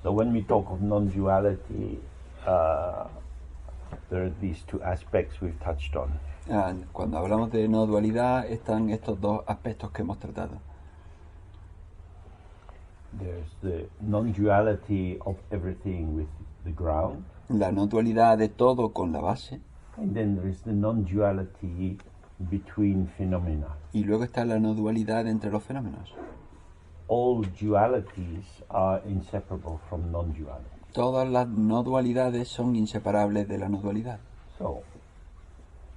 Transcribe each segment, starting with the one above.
So when we talk of non-duality, there are these two aspects we've touched on. Cuando hablamos de no dualidad están estos dos aspectos que hemos tratado. There's the non-duality of everything with the ground. La no dualidad de todo con la base. And then there is the non-duality between phenomena. Y luego está la no dualidad entre los fenómenos. All dualities are inseparable from non-duality. Todas las no dualidades son inseparables de la no dualidad. So,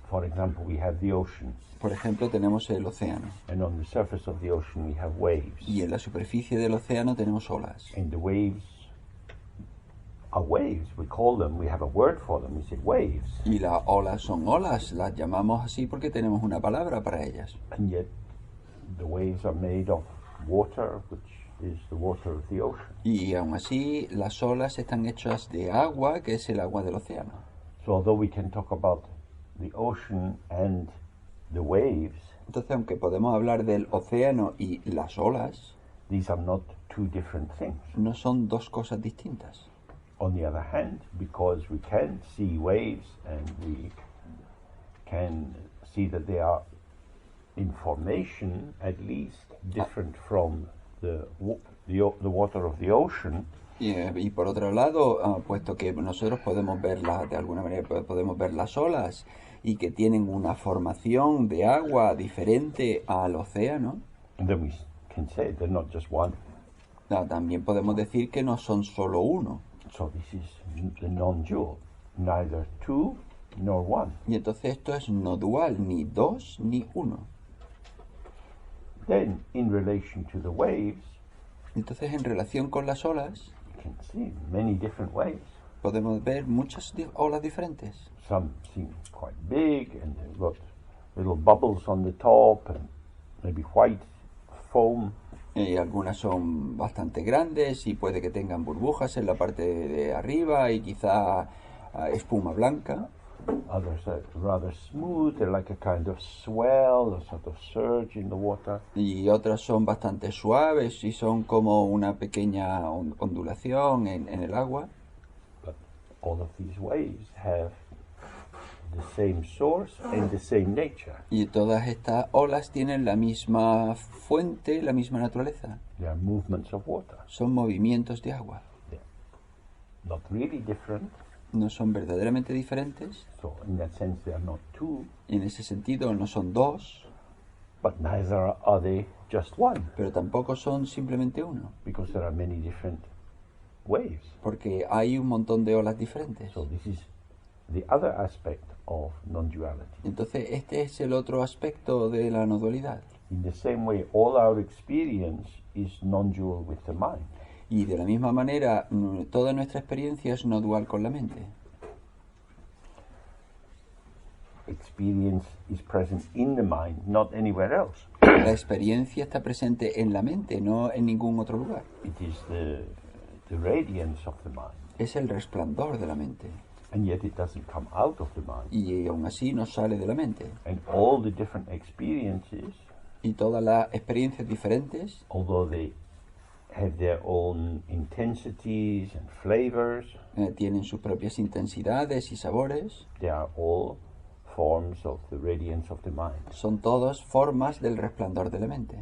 for example, we have the oceans. Por ejemplo, tenemos el océano. And on the surface of the ocean we have waves. Y en la superficie del océano tenemos olas. And the waves are waves. We call them, we have a word for them. We say waves. Y las olas son olas, las llamamos así porque tenemos una palabra para ellas. And yet the waves are made of water, which is the water of the ocean. Y aún así, las olas están hechas de agua, que es el agua del océano. So although we can talk about the ocean and the waves, Entonces, aunque podemos hablar del océano y las olas, these are not two different things. no son dos cosas distintas. On the other hand, because we can see waves and we can see that they are in formation at least different from the water of the ocean, Y por otro lado, puesto que nosotros podemos verlas, de alguna manera podemos ver las olas y que tienen una formación de agua diferente al océano, then we can say they're not just one. también podemos decir que no son solo uno. So this is the non-dual, neither two nor one. Y entonces esto es no dual, ni dos ni uno. Then, in relation to the waves, Entonces, en relación con las olas, you can see many different waves. podemos ver muchas olas diferentes. Some seem quite big and they've got little bubbles on the top and maybe white foam. Y algunas son bastante grandes y puede que tengan burbujas en la parte de arriba y quizá espuma blanca. Others are rather smooth, they're like a kind of swell, a sort of surge in the water. Y otras son bastante suaves y son como una pequeña ondulación en el agua. But all of these waves have the same source and the same nature. Y todas estas olas tienen la misma fuente, la misma naturaleza. They are movements of water. Son movimientos de agua. They're not really different, No son verdaderamente diferentes. so in that sense they are not two, Y en ese sentido no son dos, but neither are they just one, pero tampoco son simplemente uno. because there are many different waves. Porque hay un montón de olas diferentes. So this is the other aspect of non-duality. Entonces este es el otro aspecto de la no dualidad. In the same way, all our experience is non-dual with the mind. Y de la misma manera, toda nuestra experiencia es no dual con la mente. Experience is present in the mind, not anywhere else. La experiencia está presente en la mente, no en ningún otro lugar. It is the radiance of the mind, Es el resplandor de la mente. and yet it doesn't come out of the mind. Y aún así no sale de la mente. And all the different experiences, Y todas las experiencias diferentes, although they have their own intensities and flavors, tienen sus propias intensidades y sabores. they are all forms of the radiance of the mind. Son todas formas del resplandor de la mente.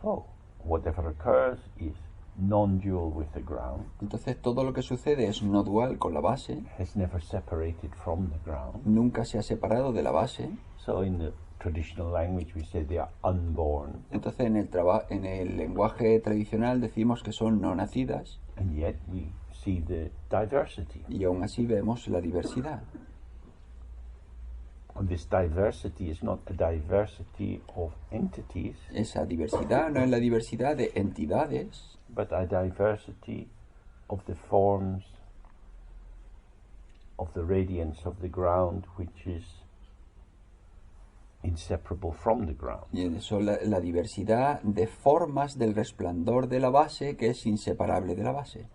So, whatever occurs is non-dual with the ground, Entonces todo lo que sucede es no dual con la base, has never separated from the ground. nunca se ha separado de la base. So in the traditional language we say they are unborn, Entonces en el lenguaje tradicional decimos que son no nacidas and yet we see the diversity. y aún así vemos la diversidad. And this diversity is not a diversity of entities, Esa diversidad no es la diversidad de entidades, but a diversity of the forms of the radiance of the ground, which is inseparable from the ground. y eso la diversidad de formas del resplandor de la base que es inseparable de la base.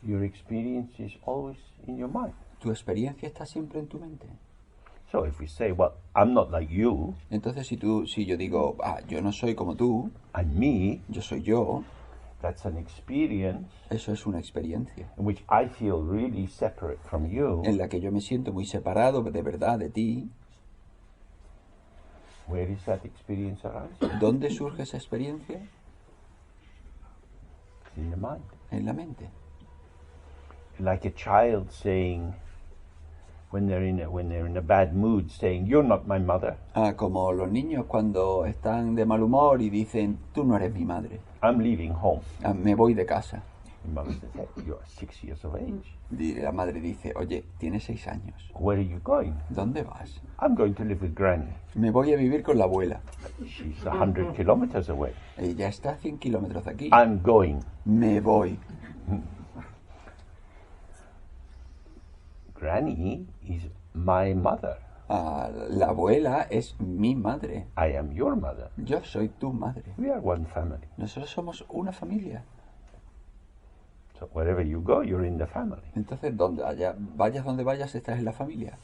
Your experience is always in your mind. Tu experiencia está siempre en tu mente. So if we say, well, I'm not like you, Entonces si yo digo, yo no soy como tú, I'm me, yo soy yo, That's an experience Eso es una experiencia in which I feel really separate from you. en la que yo me siento muy separado de verdad de ti. Where is that experience arising? ¿Dónde surge esa experiencia? It's in the mind. En la mente. Like a child saying, when they're in a bad mood, saying, "You're not my mother. Como los niños cuando están de mal humor y dicen, tú no eres mi madre, I'm leaving home." me voy de casa. The mother says, "Hey, you're 6 years of age. Y la madre dice, oye, tienes 6 años, Where are you going?" ¿dónde vas? "I'm going to live with Granny. Me voy a vivir con la abuela. She's 100 kilometers away. Ella está a 100 kilómetros de aquí. I'm going." Me voy. Granny is my mother. La abuela es mi madre. I am your mother. Yo soy tu madre. We are one family. Nosotros somos una familia. So wherever you go, you're in the family. Entonces, vayas donde vayas, estás en la familia.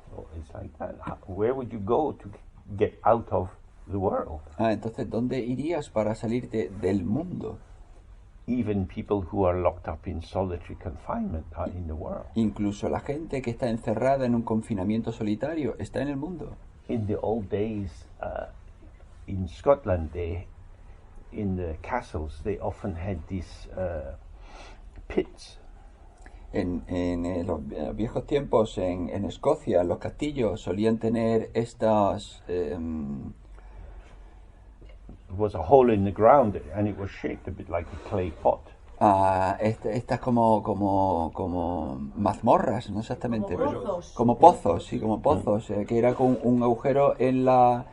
So it's like that. Where would you go to get out of the world? Entonces, ¿dónde irías para salirte del mundo? Even people who are locked up in solitary confinement are in the world. Incluso la gente que está encerrada en un confinamiento solitario está en el mundo. In the old days, in Scotland, in the castles, they often had these pits. En los viejos tiempos, en Escocia, los castillos solían tener estas... It was a hole in the ground, and it was shaped a bit like a clay pot. estas como mazmorras, no exactamente, Como pero pozos. como pozos, sí, como pozos, que era con un agujero en la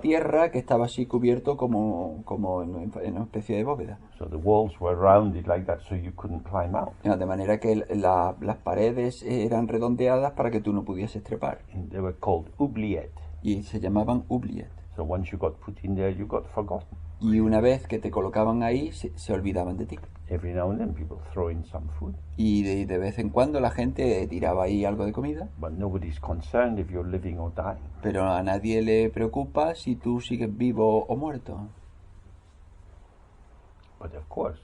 tierra que estaba así cubierto como en una especie de bóveda. So the walls were rounded like that, so you couldn't climb out. De manera que las paredes eran redondeadas para que tú no pudieses trepar. And they were called oubliettes. Y se llamaban oubliettes. So once you got put in there, you got forgotten. Y una vez que te colocaban ahí, se olvidaban de ti. Every now and then, people throw in some food, Y de vez en cuando la gente tiraba ahí algo de comida, but nobody's concerned if you're living or dying. pero a nadie le preocupa si tú sigues vivo o muerto. But of course,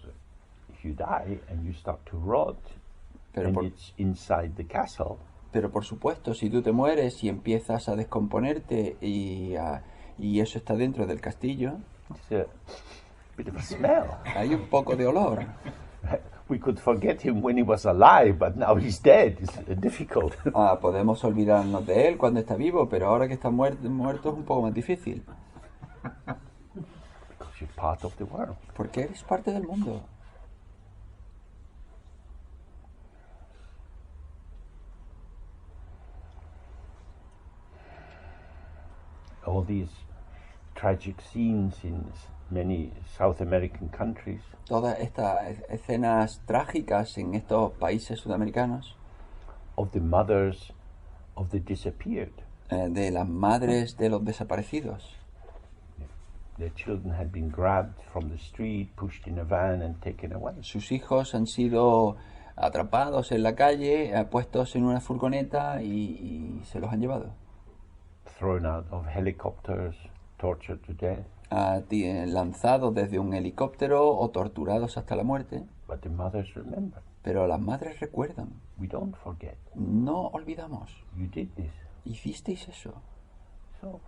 if you die and you start to rot, Pero and por, it's inside the castle, pero por supuesto, si tú te mueres y empiezas a descomponerte y eso está dentro del castillo, it's a bit of a smell. hay un poco de olor. We could forget him when he was alive, but now he's dead. It's difficult. Podemos olvidarnos de él cuando está vivo, pero ahora que está muerto es un poco más difícil. Because you're part of the world. Porque eres parte del mundo. All these tragic scenes in many South American countries Todas estas escenas trágicas en estos países sudamericanos of the mothers of the disappeared. de las madres de los desaparecidos. Their children had been grabbed from the street, pushed in a van and taken away. Sus hijos han sido atrapados en la calle, puestos en una furgoneta y se los han llevado. Thrown out of helicopters, tortured to death. Lanzados desde un helicóptero o torturados hasta la muerte. But the mothers remember. Pero las madres recuerdan. We don't forget. No olvidamos. You did this. Hicisteis eso. So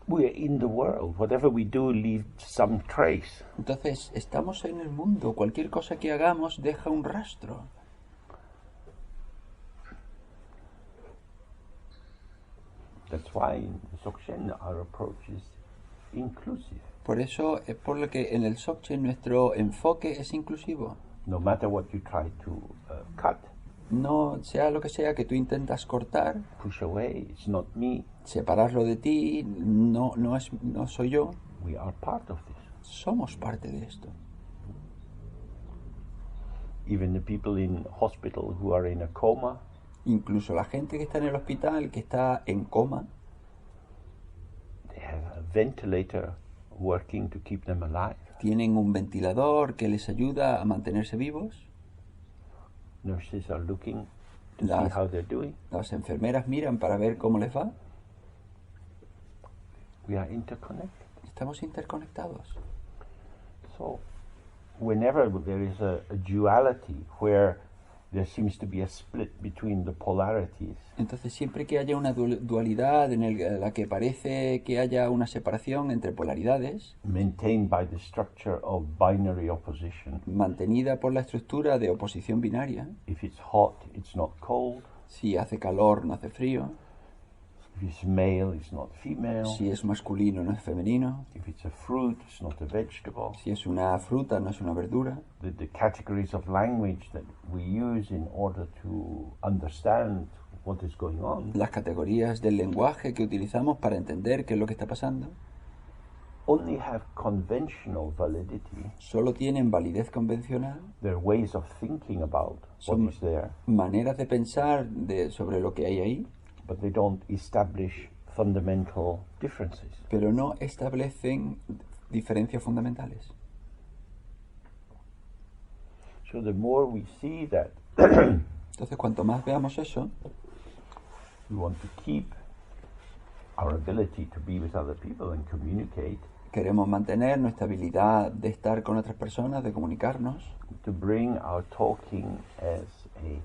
we're in the world. Whatever we do leaves some trace. Entonces, estamos en el mundo. Cualquier cosa que hagamos deja un rastro. That's why in Dzogchen our approach is inclusive. Por eso es por lo que en el Dzogchen nuestro enfoque es inclusivo. No matter what you try to cut, No sea lo que sea que tú intentas cortar, push away, it's not me. separarlo de ti, no soy yo. We are part of this. Somos parte de esto. Even the people in hospital who are in a coma, Incluso la gente que está en el hospital, que está en coma, they have a ventilator working to keep them alive. tienen un ventilador que les ayuda a mantenerse vivos. Nurses are looking to see Las, how they're doing. las enfermeras miran para ver cómo les va. We are interconnected. Estamos interconectados. So, whenever there is a duality where there seems to be a split between the polarities, Entonces, siempre que haya una dualidad en la que parece que haya una separación entre polaridades, maintained by the structure of binary opposition, mantenida por la estructura de oposición binaria, if it's hot, it's not cold, si hace calor, no hace frío, if it's male, it's not female, si es masculino, no es femenino, if it's a fruit, it's not a vegetable. si es una fruta, no es una verdura. The categories of language that we use in order to understand what is going on Las categorías del lenguaje que utilizamos para entender qué es lo que está pasando only have conventional validity. solo tienen validez convencional, They're ways of thinking about what Son- is there, maneras de pensar sobre lo que hay ahí, but they don't establish fundamental differences. pero no establecen diferencias fundamentales. So the more we see that Entonces, cuanto más veamos eso, we want to keep our ability to be with other people and communicate, queremos mantener nuestra habilidad de estar con otras personas, de comunicarnos, to bring our talking as a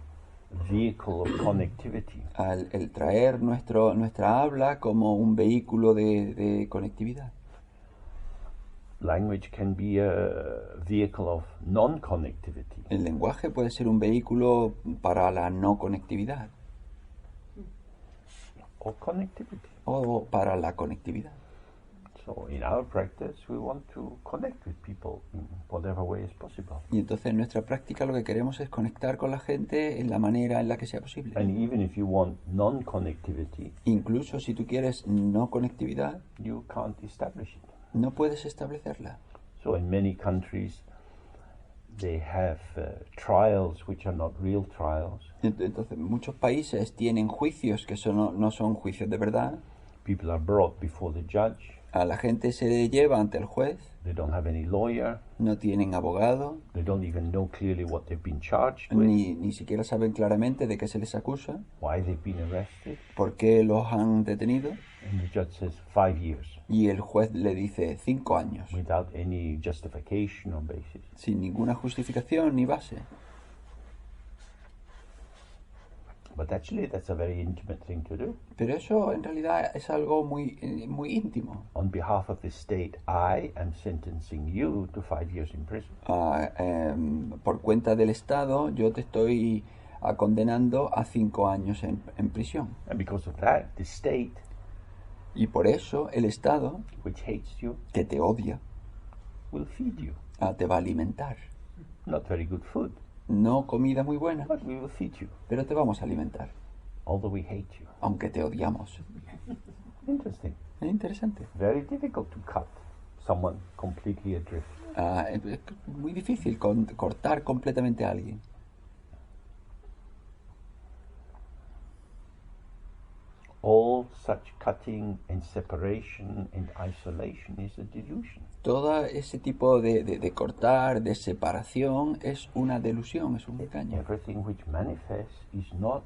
vehicle of connectivity. el traer nuestra habla como un vehículo de conectividad. Language can be a vehicle of non-connectivity. El lenguaje puede ser un vehículo para la no conectividad Or connectivity. o para la conectividad. So in our practice, we want to connect with people in whatever way is possible. Y entonces en nuestra práctica lo que queremos es conectar con la gente en la manera en la que sea posible. And even if you want non-connectivity, Incluso si tú quieres no conectividad, you can't establish it. no puedes establecerla. So in many countries, they have trials which are not real trials. Entonces muchos países tienen juicios que no son juicios de verdad. People are brought before the judge. A la gente se le lleva ante el juez, They don't have any lawyer. no tienen abogado, They don't even know clearly what they've been charged with, ni siquiera saben claramente de qué se les acusa, why they've been arrested. por qué los han detenido. And the judge says 5 years Y el juez le dice 5 años, without any justification or basis. sin ninguna justificación ni base. But actually, that's a very intimate thing to do. Pero eso en realidad es algo muy íntimo. On behalf of the state, I am sentencing you to 5 years in prison. Por cuenta del Estado, yo te estoy condenando a 5 años en prisión. And because of that, the state, Y por eso el Estado, which hates you, que te odia, will feed you. te va a alimentar. Not very good food, No comida muy buena, but we will feed you, pero te vamos a alimentar, although we hate you. aunque te odiamos. Interesting. Es interesante. Very difficult to cut someone completely adrift. Es muy difícil cortar completamente a alguien. All such cutting and separation and isolation is a delusion. Todo ese tipo de cortar, de separación, es una delusión, es un engaño. Everything which manifests is not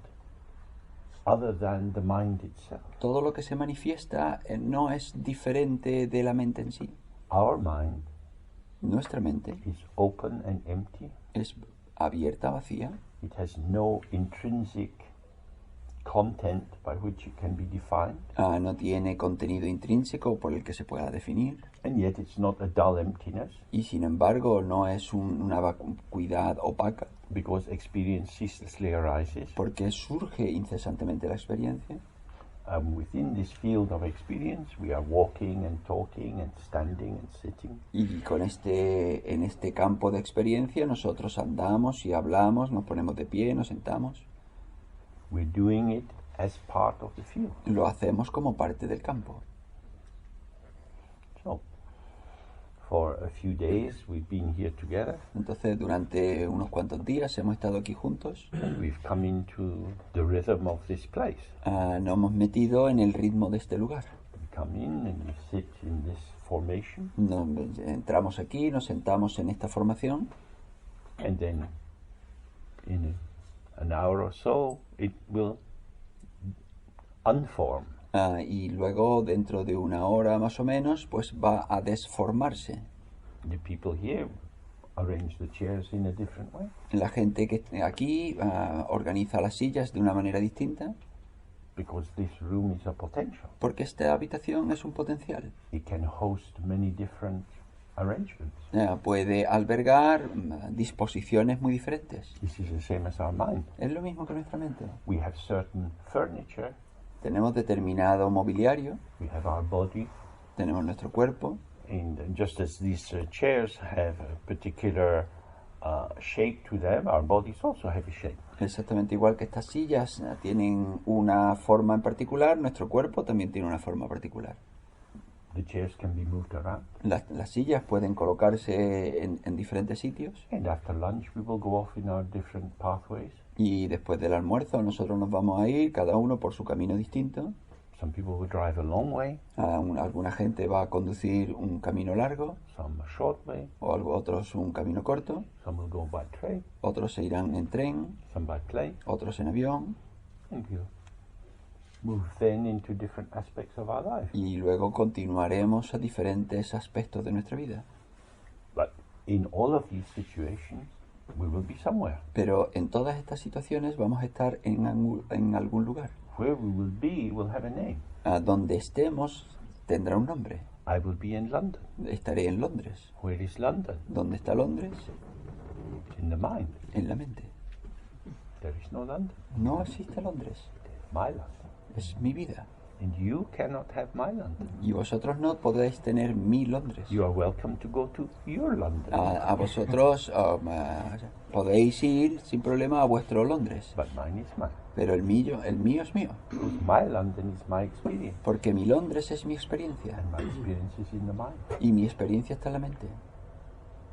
other than the mind itself. Todo lo que se manifiesta no es diferente de la mente en sí. Our mind Nuestra mente is open and empty. es abierta, vacía, It has no intrinsic content by which it can be defined, no tiene contenido intrínseco por el que se pueda definir, and yet it's not a dull emptiness, y sin embargo no es una vacuidad opaca, because experience ceaselessly arises. porque surge incesantemente la experiencia. Within this field of experience, we are walking and talking and standing and sitting. Y en este campo de experiencia nosotros andamos y hablamos, nos ponemos de pie, nos sentamos. We're doing it as part of the field. Lo hacemos como parte del campo. So, for a few days, we've been here together. Entonces durante unos cuantos días hemos estado aquí juntos. And we've come into the rhythm of this place. Nos hemos metido en el ritmo de este lugar. We come in and we sit in this formation, Entramos aquí, nos sentamos en esta formación and then in an hour or so, it will unform. Y luego, dentro de una hora más o menos, pues va a desformarse. The people here arrange the chairs in a different way La gente que aquí organiza las sillas de una manera distinta because this room is a potential. porque esta habitación es un potencial. It can host many different arrangements. Puede albergar disposiciones muy diferentes. This is the same as our mind. Es lo mismo que nuestra mente. We have certain furniture, Tenemos determinado mobiliario, we have our body, tenemos nuestro cuerpo, and just as these chairs have a particular shape to them, our bodies also have a shape. exactamente igual que estas sillas tienen una forma en particular, nuestro cuerpo también tiene una forma particular. The chairs can be moved around. Las sillas pueden colocarse en diferentes sitios And after lunch, we will go off in our different pathways. y después del almuerzo nosotros nos vamos a ir, cada uno por su camino distinto. Some people will drive a long way, Alguna gente va a conducir un camino largo, some a short way, o otros un camino corto, some will go by train, otros se irán en tren, some by plane, otros en avión, and we'll move then into different aspects of our life. y luego continuaremos a diferentes aspectos de nuestra vida. But in all of these situations, we will be somewhere. Pero en todas estas situaciones vamos a estar en algún lugar. Where we will be will have a name. Donde estemos tendrá un nombre. I will be in London. Estaré en Londres. Where is London? ¿Dónde está Londres? In the mind. En la mente. There is no London. No existe Londres. My London. Es mi vida. And you cannot have my London. Y vosotros no podéis tener mi Londres. You are welcome to go to your London. A vosotros podéis ir sin problema a vuestro Londres. But mine is mine. Pero el mío es mío. Because my London is my experience. Porque mi Londres es mi experiencia. And my experience is in the mind. Y mi experiencia está en la mente.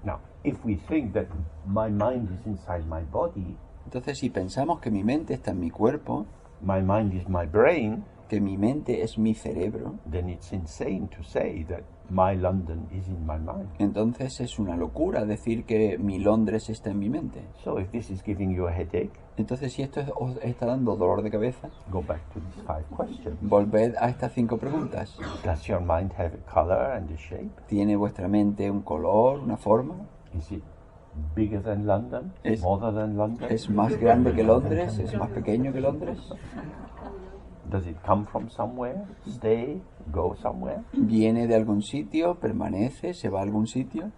Now, if we think that my mind is inside my body, Entonces, si pensamos que mi mente está en mi cuerpo, my mind is my brain, que mi mente es mi cerebro, then it's insane to say that my London is in my mind. entonces es una locura decir que mi Londres está en mi mente. So if this is giving you a headache, Entonces, si esto os está dando dolor de cabeza, go back to these 5 questions. volved a estas 5 preguntas. Does your mind have a color and a shape? ¿Tiene vuestra mente un color, una forma? Is it bigger than London? Es- Smaller than London? ¿Es más grande que Londres? ¿Es más pequeño que Londres? Does it come from somewhere? Stay? Go somewhere? ¿Viene de algún sitio? ¿Permanece? ¿Se va a algún sitio?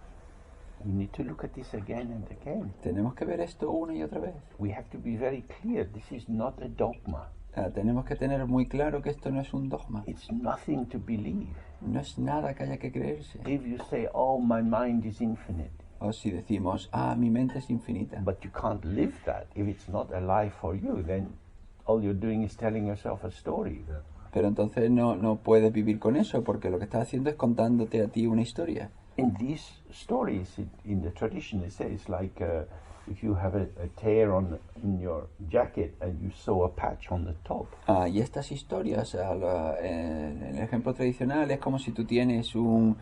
We need to look at this again and again. Tenemos que ver esto una y otra vez. We have to be very clear. This is not a dogma. Tenemos que tener muy claro que esto no es un dogma. It's nothing to believe. No es nada que haya que creerse. If you say, oh, my mind is infinite, O si decimos, mi mente es infinita. but you can't live that, if it's not alive for you, then all you're doing is telling yourself a story. Pero entonces no puedes vivir con eso, porque lo que estás haciendo es contándote a ti una historia. In these stories, in the tradition, they say it's like if you have a tear in your jacket and you sew a patch on the top. Y estas historias, en el ejemplo tradicional, es como si tú tienes un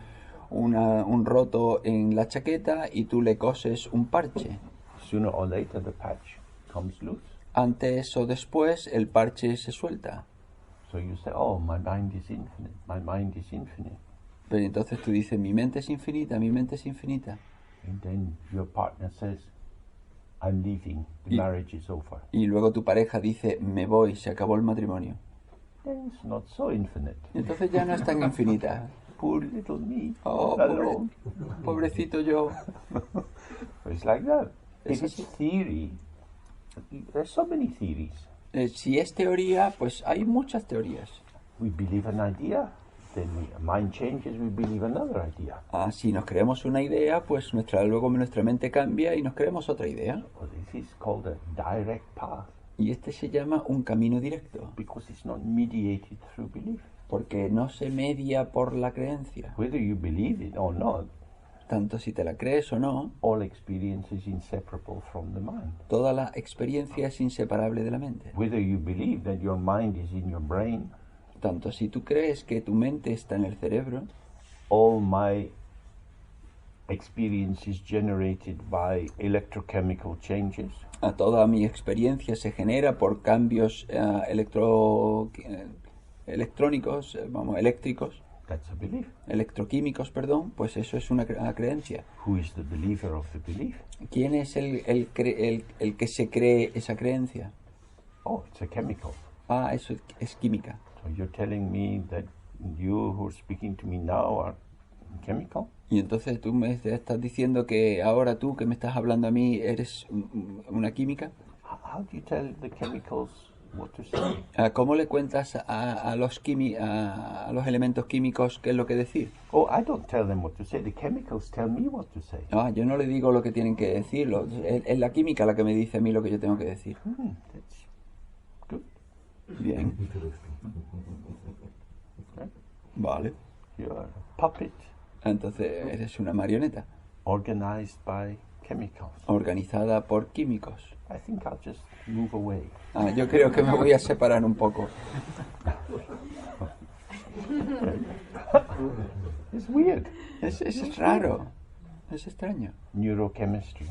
roto en la chaqueta y tú le coses un parche. Sooner or later, the patch comes loose. Antes o después el parche se suelta. So you say, oh, my mind is infinite, my mind is infinite. Pero entonces tú dices, mi mente es infinita, mi mente es infinita. And then your partner says, I'm leaving, the marriage is over. Y luego tu pareja dice, me voy, se acabó el matrimonio. Then it's not so infinite. Y entonces ya no es tan infinita. Poor little me, Oh, alone. pobrecito yo. It's like that. Es If it's así. theory, there's so many theories. Si es teoría, pues hay muchas teorías. We believe an idea, then mind changes, we believe another idea. Si nos creemos una idea, pues luego nuestra mente cambia y nos creemos otra idea. Well, this is called a direct path Y este se llama un camino directo, because it's not mediated through belief. porque no se media por la creencia. Whether you believe it or not, Tanto si te la crees o no, all experience is inseparable from the mind. toda la experiencia es inseparable de la mente. Whether you believe that your mind is in your brain, Tanto si tú crees que tu mente está en el cerebro, all my experience is generated by electrochemical changes, toda mi experiencia se genera por cambios electrónicos, eléctricos, That's a belief. electroquímicos, perdón, pues eso es una creencia. Who is the believer of the belief? ¿Quién es el que se cree esa creencia? Oh, it's a chemical. Ah, eso es química. So you're telling me that you who are speaking to me now are chemical? Y entonces tú me estás diciendo que ahora tú que me estás hablando a mí eres una química. How do you tell the chemicals what to say? ¿Cómo le cuentas a los elementos químicos qué es lo que decir? Oh, I don't tell them what to say. The chemicals tell me what to say. Yo no le digo lo que tienen que decir. Es la química la que me dice a mí lo que yo tengo que decir. That's good. Bien. Okay. Vale. You're a puppet Entonces eres una marioneta organized by chemicals. organizada por químicos. I think I'll just move away. Yo creo que me voy a separar un poco. It's weird. Es raro. Es extraño. Neurochemistry.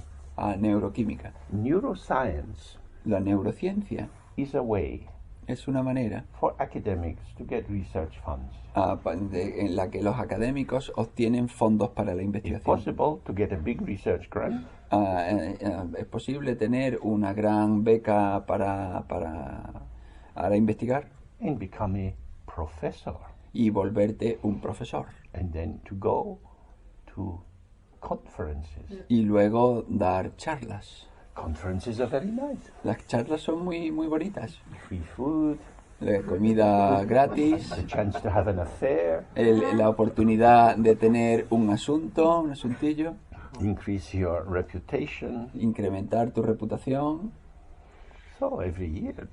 Neuroquímica. Neuroscience La neurociencia is a way es una manera for academics to get research funds. en la que los académicos obtienen fondos para la It's investigación. possible to get a big research grant Es posible tener una gran beca para investigar and become a professor, y volverte un profesor. and then to go to conferences. Y luego dar charlas. Conferences are very nice. Las charlas son muy, muy bonitas. Free food, Comida gratis, the chance to have an affair, la oportunidad de tener un asuntillo, increase your reputation. incrementar tu reputación. So every year,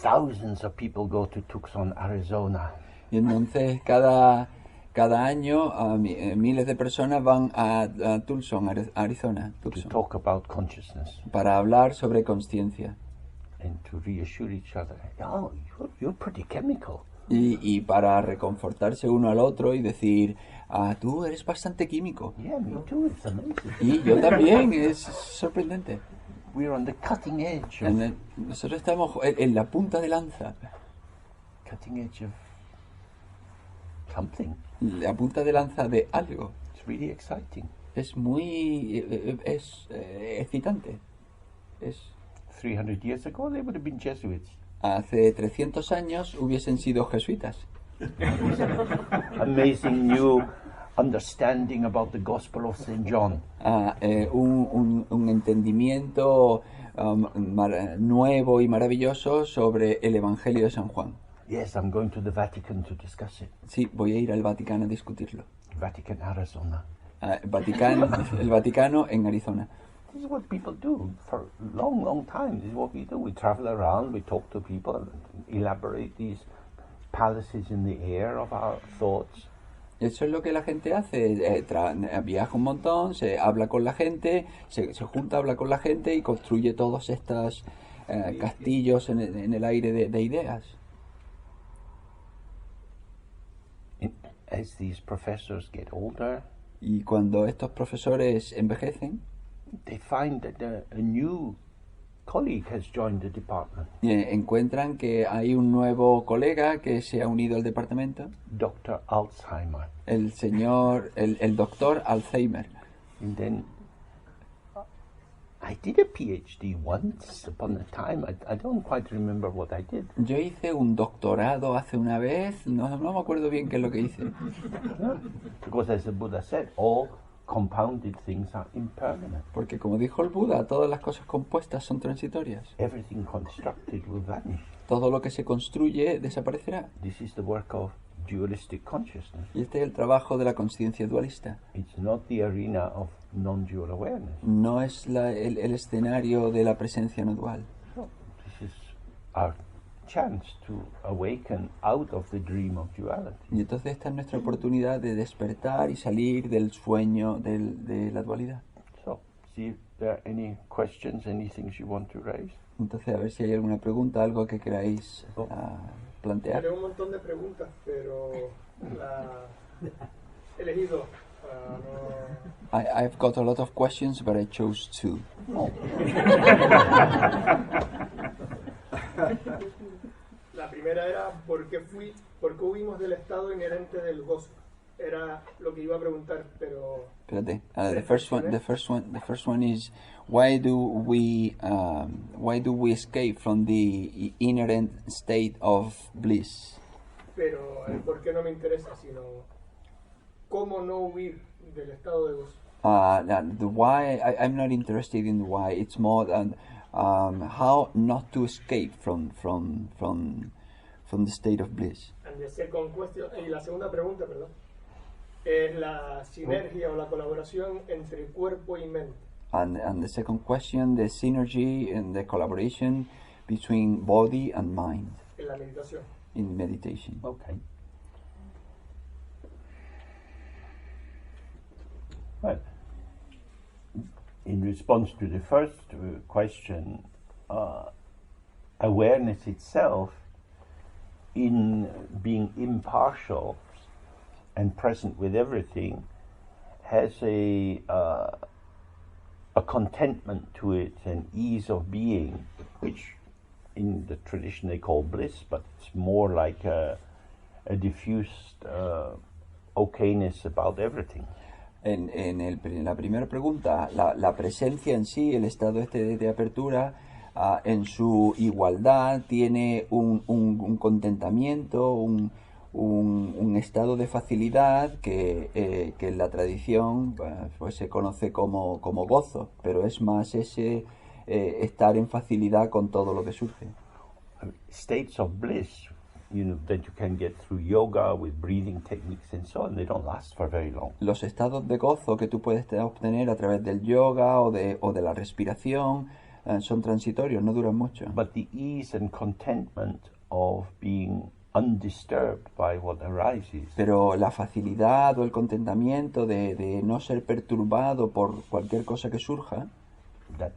thousands of people go to Tucson, Arizona. Y entonces cada año miles de personas van a Tucson, Arizona, To Tucson, talk about consciousness para hablar sobre consciencia and to reassure each other. Oh, you're pretty chemical. y para reconfortarse uno al otro y decir, tú eres bastante químico. Yeah, me too. It's amazing. Y yo también, es sorprendente. We're on the cutting edge of, Nosotros estamos en la punta de lanza, cutting edge of something. la punta de lanza de algo. It's really exciting. Es muy excitante. 300 years ago, they would have been Jesuits. Hace 300 años hubiesen sido jesuitas. Amazing new understanding about the Gospel of St. John. Un entendimiento nuevo y maravilloso sobre el Evangelio de San Juan. Yes, I'm going to the Vatican to discuss it. Sí, voy a ir al Vaticano a discutirlo. Vatican, Arizona. El Vaticano en Arizona. This is what people do for a long, long time. This is what we do. We travel around, we talk to people, and elaborate these palaces in the air of our thoughts. Eso es lo que la gente hace. Viaja un montón, se habla con la gente, se junta, habla con la gente y construye todos estos castillos en el aire de ideas. As these professors get older, Y cuando estos profesores envejecen, they find that a new colleague has joined the department, encuentran que hay un nuevo colega que se ha unido al departamento, Dr. Alzheimer. el doctor Alzheimer. And then I did a PhD once upon a time. I don't quite remember what I did. Yo hice un doctorado hace una vez, no me acuerdo bien qué es lo que hice. Because as the Buddha said, all compounded things are impermanent. Porque como dijo el Buda, todas las cosas compuestas son transitorias. Everything constructed will vanish. Todo lo que se construye desaparecerá. This is the work of dualistic consciousness. Y este es el trabajo de la conciencia dualista. It's not the arena of non-dual awareness. No es el escenario de la presencia no dual. So this is our chance to awaken out of the dream of duality. Y entonces esta es nuestra oportunidad de despertar y salir del sueño de la dualidad. So, see if there are any questions, any things you want to raise. Entonces a ver si hay alguna pregunta, algo que queráis plantear. Tengo un montón de preguntas, pero he elegido no... I've got a lot of questions, but I chose two. La primera era ¿por qué huimos del estado inherente del gozo? Era lo que iba a preguntar, pero Espérate. The first one is why do we escape from the inherent state of bliss? pero el por qué no me interesa, sino cómo no huir del estado de gozo. The why I'm not interested in the why. It's more than how not to escape from the state of bliss. And the second question, y la segunda pregunta, perdón, es la sinergia o la colaboración entre cuerpo y mente. And the second question, the synergy and the collaboration between body and mind En la meditación. in meditation. Okay. Well, in response to the first question, awareness itself, in being impartial and present with everything, has a contentment to it, an ease of being, which in the tradition they call bliss, but it's more like a diffused okayness about everything. En la primera pregunta, la presencia en sí, el estado de apertura, en su igualdad tiene un contentamiento, un estado de facilidad que en la tradición pues se conoce como gozo, pero es más ese estar en facilidad con todo lo que surge. States of bliss, that you can get through yoga with breathing techniques and so on, they don't last for very long. Los estados de gozo que tú puedes obtener a través del yoga o de la respiración son transitorios, no duran mucho. But the ease and contentment of being undisturbed by what arises, Pero la facilidad o el contentamiento de no ser perturbado por cualquier cosa que surja, that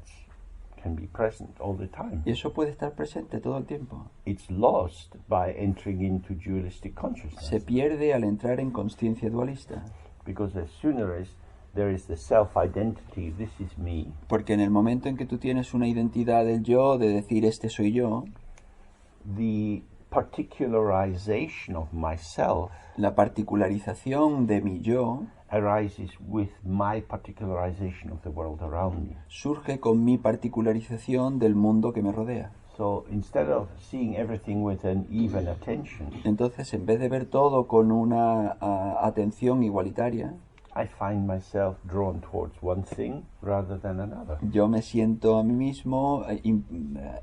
can be present all the time. y eso puede estar presente todo el tiempo. It's lost by entering into dualistic consciousness, Se pierde al entrar en consciencia dualista, because as sooner as there is the self-identity, this is me, porque en el momento en que tú tienes una identidad del yo, de decir este soy yo, the particularization of myself la particularización de mi yo arises with my particularization of the world around me. surge con mi particularización del mundo que me rodea. So instead of seeing everything with an even attention, Entonces, en vez de ver todo con una atención igualitaria, I find myself drawn towards one thing rather than another. yo me siento a mí mismo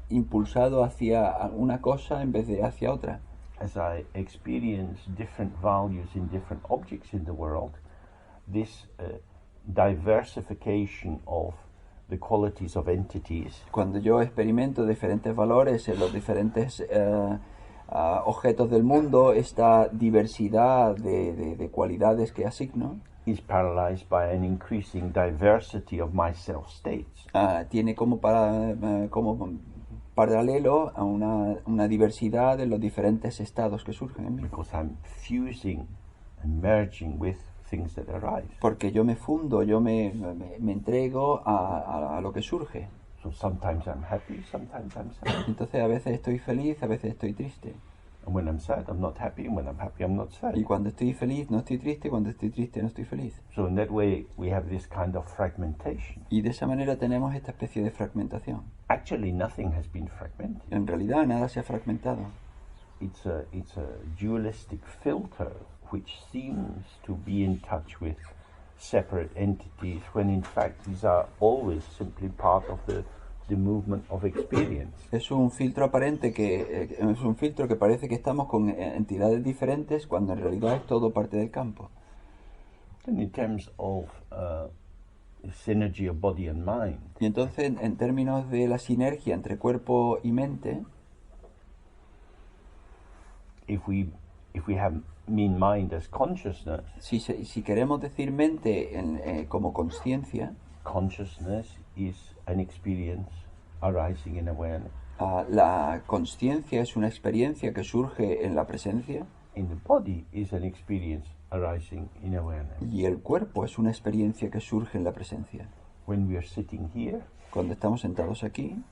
impulsado hacia una cosa en vez de hacia otra. As I experience different values in different objects in the world, this diversification of the qualities of entities Cuando yo experimento diferentes valores en los diferentes objetos del mundo, esta diversidad de cualidades que asigno, is paralyzed by an increasing diversity of my self-states. tiene como paralelo a una diversidad de los diferentes estados que surgen en mí. Because I'm fusing and merging with things that arise. Porque yo me fundo, yo me entrego a lo que surge. So sometimes I'm happy, sometimes I'm sad. Entonces a veces estoy feliz, a veces estoy triste. And when I'm sad, I'm not happy, and when I'm happy, I'm not sad. Y cuando estoy feliz no estoy triste, cuando estoy triste no estoy feliz. So in that way, we have this kind of fragmentation. Y de esa manera tenemos esta especie de fragmentación. Actually, nothing has been fragmented. En realidad nada se ha fragmentado. It's a dualistic filter which seems to be in touch with separate entities when in fact these are always simply part of the movement of experience. Es un filtro aparente es un filtro que parece que estamos con entidades diferentes cuando en realidad es todo parte del campo. And in terms of synergy of body and mind, Y entonces en términos de la sinergia entre cuerpo y mente, if we have mean mind as consciousness, si queremos decir mente como conciencia, consciousness is an experience arising in awareness. La conciencia es una experiencia que surge en la presencia In the body is an experience arising in awareness. y el cuerpo es una experiencia que surge en la presencia. When we are sitting here, Cuando estamos sentados aquí,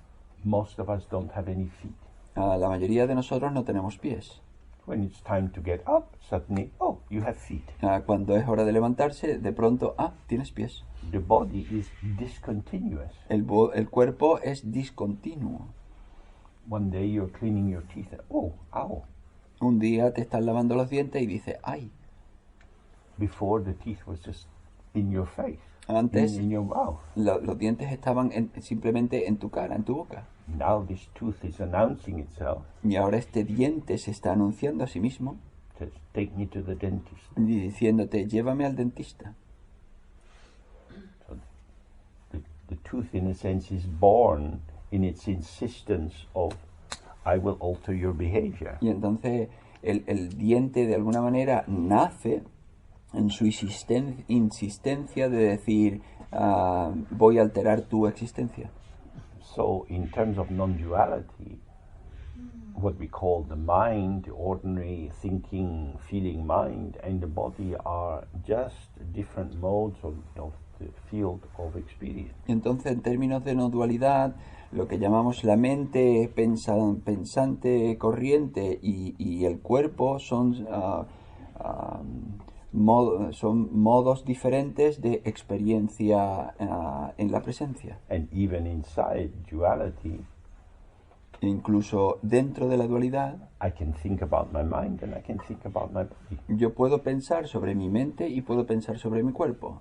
most of us don't have any feet. La mayoría de nosotros no tenemos pies. When it's time to get up, suddenly, oh, you have feet. Cuando es hora de levantarse, de pronto, tienes pies. The body is discontinuous. El cuerpo es discontinuo. One day you're cleaning your teeth. Oh, ow. Un día te estás lavando los dientes y dices, ¡ay! Before the teeth was just in your face, Antes in your mouth. los dientes estaban simplemente en tu cara, en tu boca. Now this tooth is announcing itself. Y ahora este diente se está anunciando a sí mismo Says, take me to the dentist. y diciéndote, llévame al dentista. So the tooth, in a sense, is born in its insistence of, I will alter your behavior. Y entonces el diente de alguna manera nace en su insistencia de decir, voy a alterar tu existencia. So, in terms of non-duality, what we call the mind, the ordinary thinking, feeling mind, and the body are just different modes of the field of experience. Y entonces, en términos de no dualidad, lo que llamamos la mente pensante corriente y el cuerpo son modos diferentes de experiencia en la presencia. And even inside duality, E incluso dentro de la dualidad, I can think about my mind and I can think about my body. yo puedo pensar sobre mi mente y puedo pensar sobre mi cuerpo.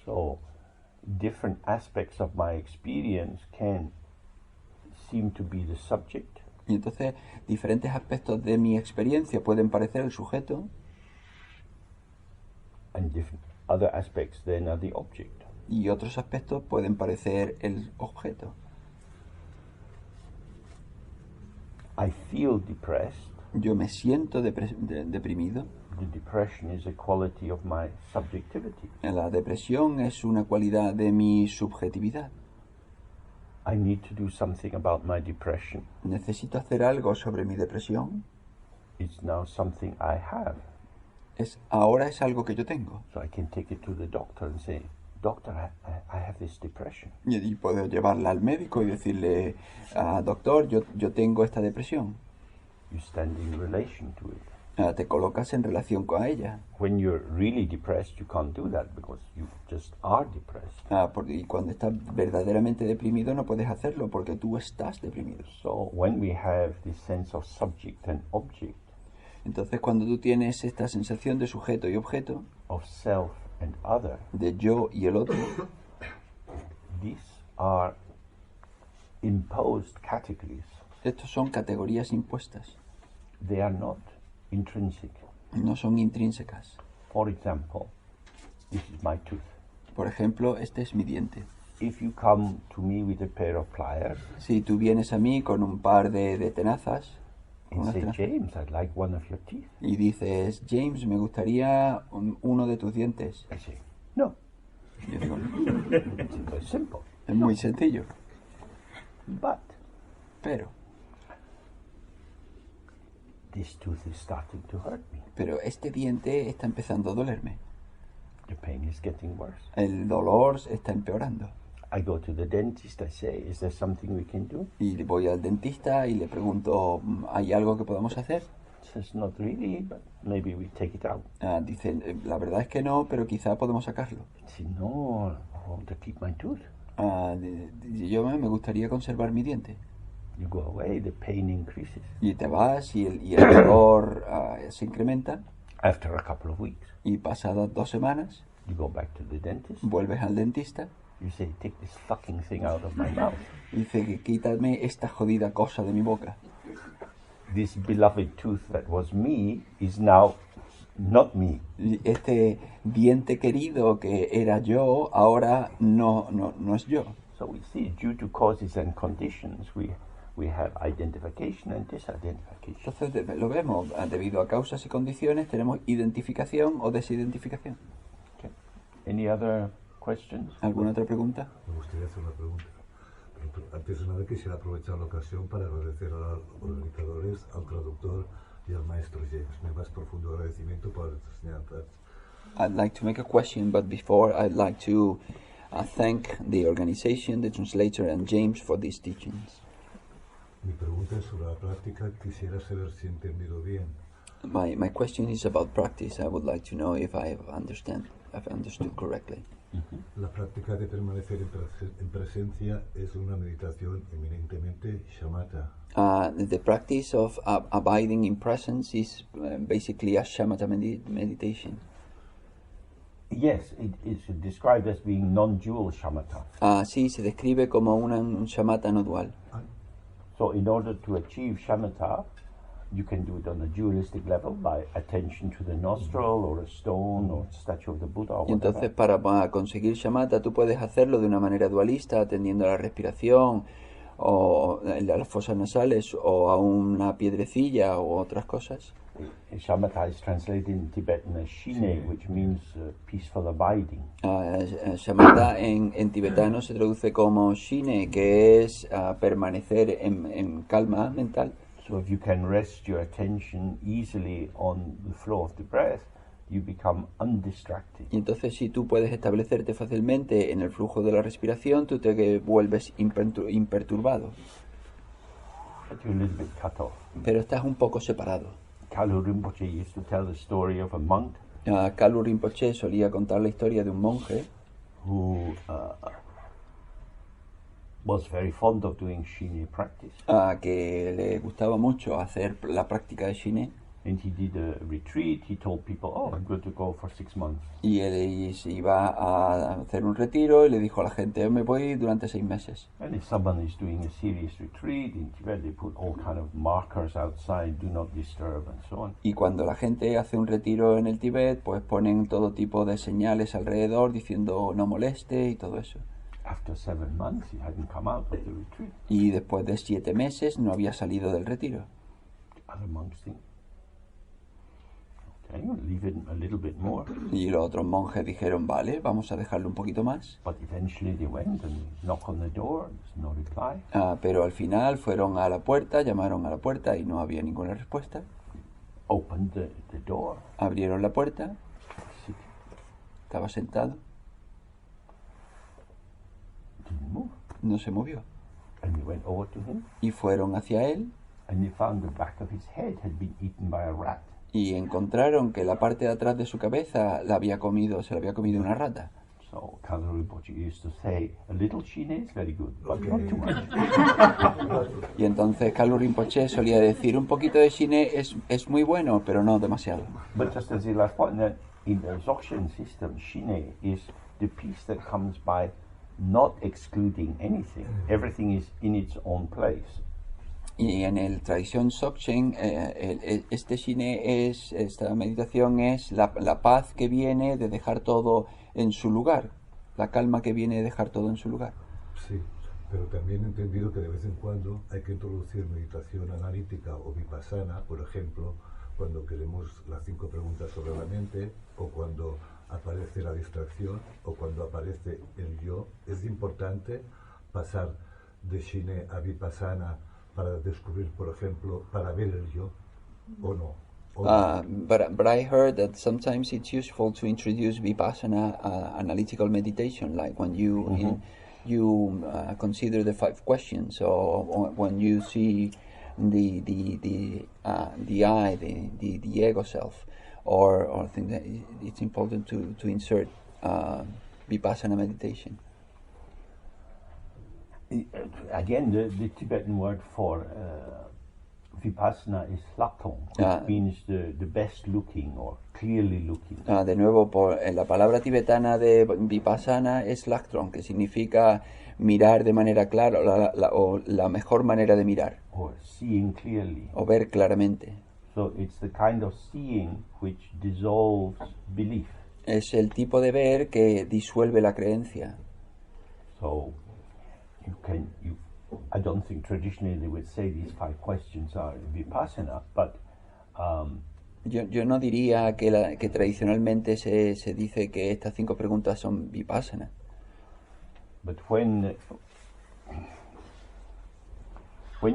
So, different aspects of my experience can seem to be the subject, Y entonces diferentes aspectos de mi experiencia pueden parecer el sujeto and different other aspects then are the object. y otros aspectos pueden parecer el objeto. I feel depressed. Yo me siento deprimido. The depression is a quality of my subjectivity. La depresión es una cualidad de mi subjetividad. I need to do something about my depression. Necesito hacer algo sobre mi depresión. It's now something I have. Ahora es algo que yo tengo. So I can take it to the doctor and say, Doctor, I have this depression. Y puedo llevarla al médico y decirle, doctor, yo tengo esta depresión. You stand in relation to it. Te colocas en relación con ella. When you're really depressed, you can't do that because you just are depressed. Y cuando estás verdaderamente deprimido no puedes hacerlo porque tú estás deprimido. So when we have this sense of subject and object, Entonces cuando tú tienes esta sensación de sujeto y objeto, of self and other, de yo y el otro, these are imposed categories. estos son categorías impuestas, They are not intrinsic. no son intrínsecas. For example, this is my tooth. Por ejemplo, este es mi diente. If you come to me with a pair of pliers Si tú vienes a mí con un par de tenazas, and unas say, tenazas, James, I'd like one of your teeth, y dices, James, me gustaría uno de tus dientes. I say, no. Yo digo, It's very simple. es muy sencillo, But pero this tooth is starting to hurt me. este diente está empezando a dolerme. The pain is getting worse. El dolor está empeorando. I go to the dentist, I say, is there something we can do? Y voy al dentista y le pregunto, ¿hay algo que podamos hacer? He says, not really, but maybe we take it out. Dice, la verdad es que no, pero quizá podemos sacarlo. I say, no, I want to keep my tooth. Yo me gustaría conservar mi diente. You go away, the pain increases. Y te vas y el dolor se incrementa. After a couple of weeks, Y pasadas 2 semanas, you go back to the dentist. vuelves al dentista You say, take this fucking thing out of my mouth. y dice que quítame esta jodida cosa de mi boca. This beloved tooth that was me is now not me. Y este diente querido que era yo, ahora no es yo. So we see, due to causes and conditions, we have identification and disidentification. Entonces lo vemos, debido a causas y condiciones tenemos identificación o desidentificación. Okay. Any other questions? ¿Alguna otra pregunta? Me gustaría hacer una pregunta. Pero antes de nada quisiera aprovechar la ocasión para agradecer a los organizadores, al traductor y al maestro James. Mi más profundo agradecimiento por sus enseñanzas. I'd like to make a question, but before I'd like to thank the organization, the translator, and James for these teachings. Mi pregunta es sobre la práctica. Quisiera saber si he entendido bien. My question is about practice. I would like to know if I've understood correctly. La práctica de permanecer en presencia es una meditación eminentemente shamatha. The practice of abiding in presence is basically a shamatha meditation. Yes, it is described as being non-dual shamatha. Sí, se describe como un shamatha no dual. So in order to achieve shamatha, you can do it on a dualistic level by attention to the nostril or a stone or statue of the Buddha or Y entonces whatever. para conseguir shamatha tú puedes hacerlo de una manera dualista, atendiendo a la respiración o a las fosas nasales o a una piedrecilla o otras cosas. Shamatha is translated in Tibetan as shine, which means peaceful abiding. Shamatha en tibetano se traduce como shine, que es permanecer en calma mental. So if you can rest your attention easily on the flow of the breath, you become undistracted. Y entonces si tú puedes establecerte fácilmente en el flujo de la respiración, tú te vuelves imperturbado. But you're a little bit cut off. Pero estás un poco separado. Kalu Rinpoche used to tell the story of a monk Kalu Rinpoche solía contar la historia de un monje who was very fond of doing shine practice. Que le gustaba mucho hacer la práctica de shine. And he did a retreat. He told people, "Oh, I'm going to go for 6 months." Y él se iba a hacer un retiro y le dijo a la gente, me voy durante 6 meses. And if someone is doing a serious retreat in Tibet, they put all kind of markers outside, do not disturb, and so on. Y cuando la gente hace un retiro en el Tíbet, pues ponen todo tipo de señales alrededor diciendo no moleste y todo eso. After 7 months, he hadn't come out of the retreat. Y después de 7 meses no había salido del retiro. Other monks think, okay, we'll leave it a little bit more. Y los otros monjes dijeron, vale, vamos a dejarlo un poquito más. But eventually they went and knocked on the door. There's no reply. Pero al final fueron a la puerta, llamaron a la puerta y no había ninguna respuesta. Opened the door. Abrieron la puerta, Sitting, estaba sentado, didn't move. no se movió. And they went over to him, Y fueron hacia él and they found the back of his head had been eaten by a rat. y encontraron que la parte de atrás de su cabeza se la había comido una rata. So Kalu Rinpoche used to say, a little shine is very good, but not too much. Y entonces Kalu Rinpoche solía decir, un poquito de shine es muy bueno, pero no demasiado. But just as the last point, that in the Dzogchen system, shine is the peace that comes by not excluding anything. Everything is in its own place. Y en el tradición Dzogchen, este shine esta meditación es la paz que viene de dejar todo en su lugar, la calma que viene de dejar todo en su lugar. Sí, pero también he entendido que de vez en cuando hay que introducir meditación analítica o vipassana, por ejemplo, cuando queremos las 5 preguntas sobre la mente, o cuando aparece la distracción, o cuando aparece el yo. Es importante pasar de shine a vipassana para descubrir, por ejemplo, para ver el yo, o no. But I heard that sometimes it's useful to introduce vipassana analytical meditation, like when you consider the 5 questions, or when you see the I, the ego self, or think that it's important to insert vipassana meditation. Again, the Tibetan word for vipassana is lakton, which means the best looking or clearly looking. De nuevo, la palabra tibetana de vipassana es laktron, que significa mirar de manera clara, o la mejor manera de mirar, Or seeing clearly. o ver claramente. So it's the kind of seeing which dissolves belief. Es el tipo de ver que disuelve la creencia. So I don't think traditionally they would say these 5 questions are vipassana, but Yo no diría que tradicionalmente se dice que estas 5 preguntas son vipassana. but when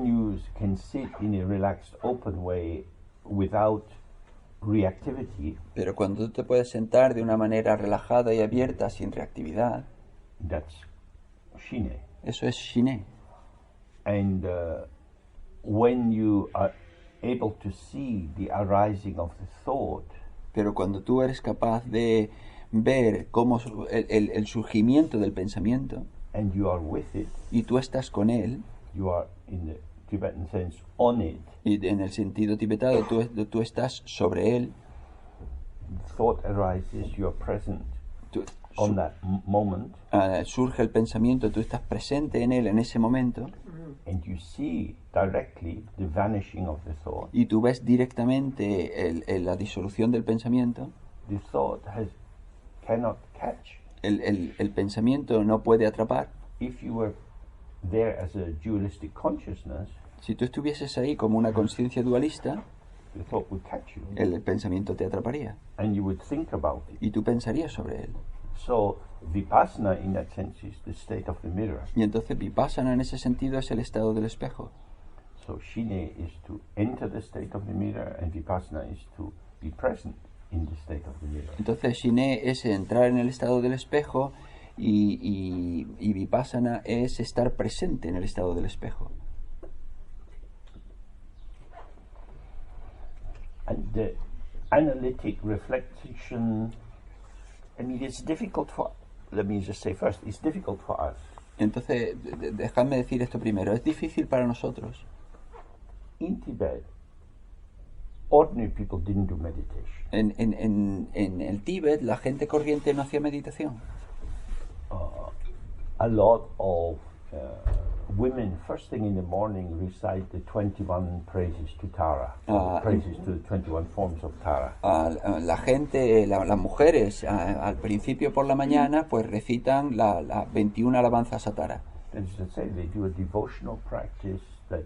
you can sit in a relaxed, open way without reactivity, Pero cuando tú te puedes sentar de una manera relajada y abierta, sin reactividad, that's shine. eso es shine. And when you are able to see the arising of the thought, Pero cuando tú eres capaz de ver cómo el surgimiento del pensamiento and you are with it, y tú estás con él, you are in the Tibetan sense on it, y en el sentido tibetano tú estás sobre él, thought arises, you're present tú- on that moment, surge el pensamiento, tú estás presente en él en ese momento and you see directly the vanishing of the thought. y tú ves directamente la disolución del pensamiento. The thought cannot catch. El pensamiento no puede atrapar. If you were there as a dualistic consciousness, Si tú estuvieses ahí como una conciencia dualista, the thought would catch you, el pensamiento te atraparía and you would think about it. y tú pensarías sobre él. So vipassana, in that sense, is the state of the mirror. Y entonces vipassana en ese sentido es el estado del espejo. So shine is to enter the state of the mirror, and vipassana is to be present in the state of the mirror. Entonces shine es entrar en el estado del espejo y vipassana es estar presente en el estado del espejo. And the analytic reflection, I mean, it's difficult for, let me just say first, it's difficult for us. Entonces, dejadme decir esto primero, es difícil para nosotros. In Tibet, ordinary people didn't do meditation. En el Tíbet la gente corriente no hacía meditación. A lot of women, first thing in the morning, recite the 21 praises to Tara, praises to the 21 forms of Tara. La gente, las mujeres, al principio por la mañana, pues recitan las 21 alabanzas a Tara. That is to say, they do a devotional practice that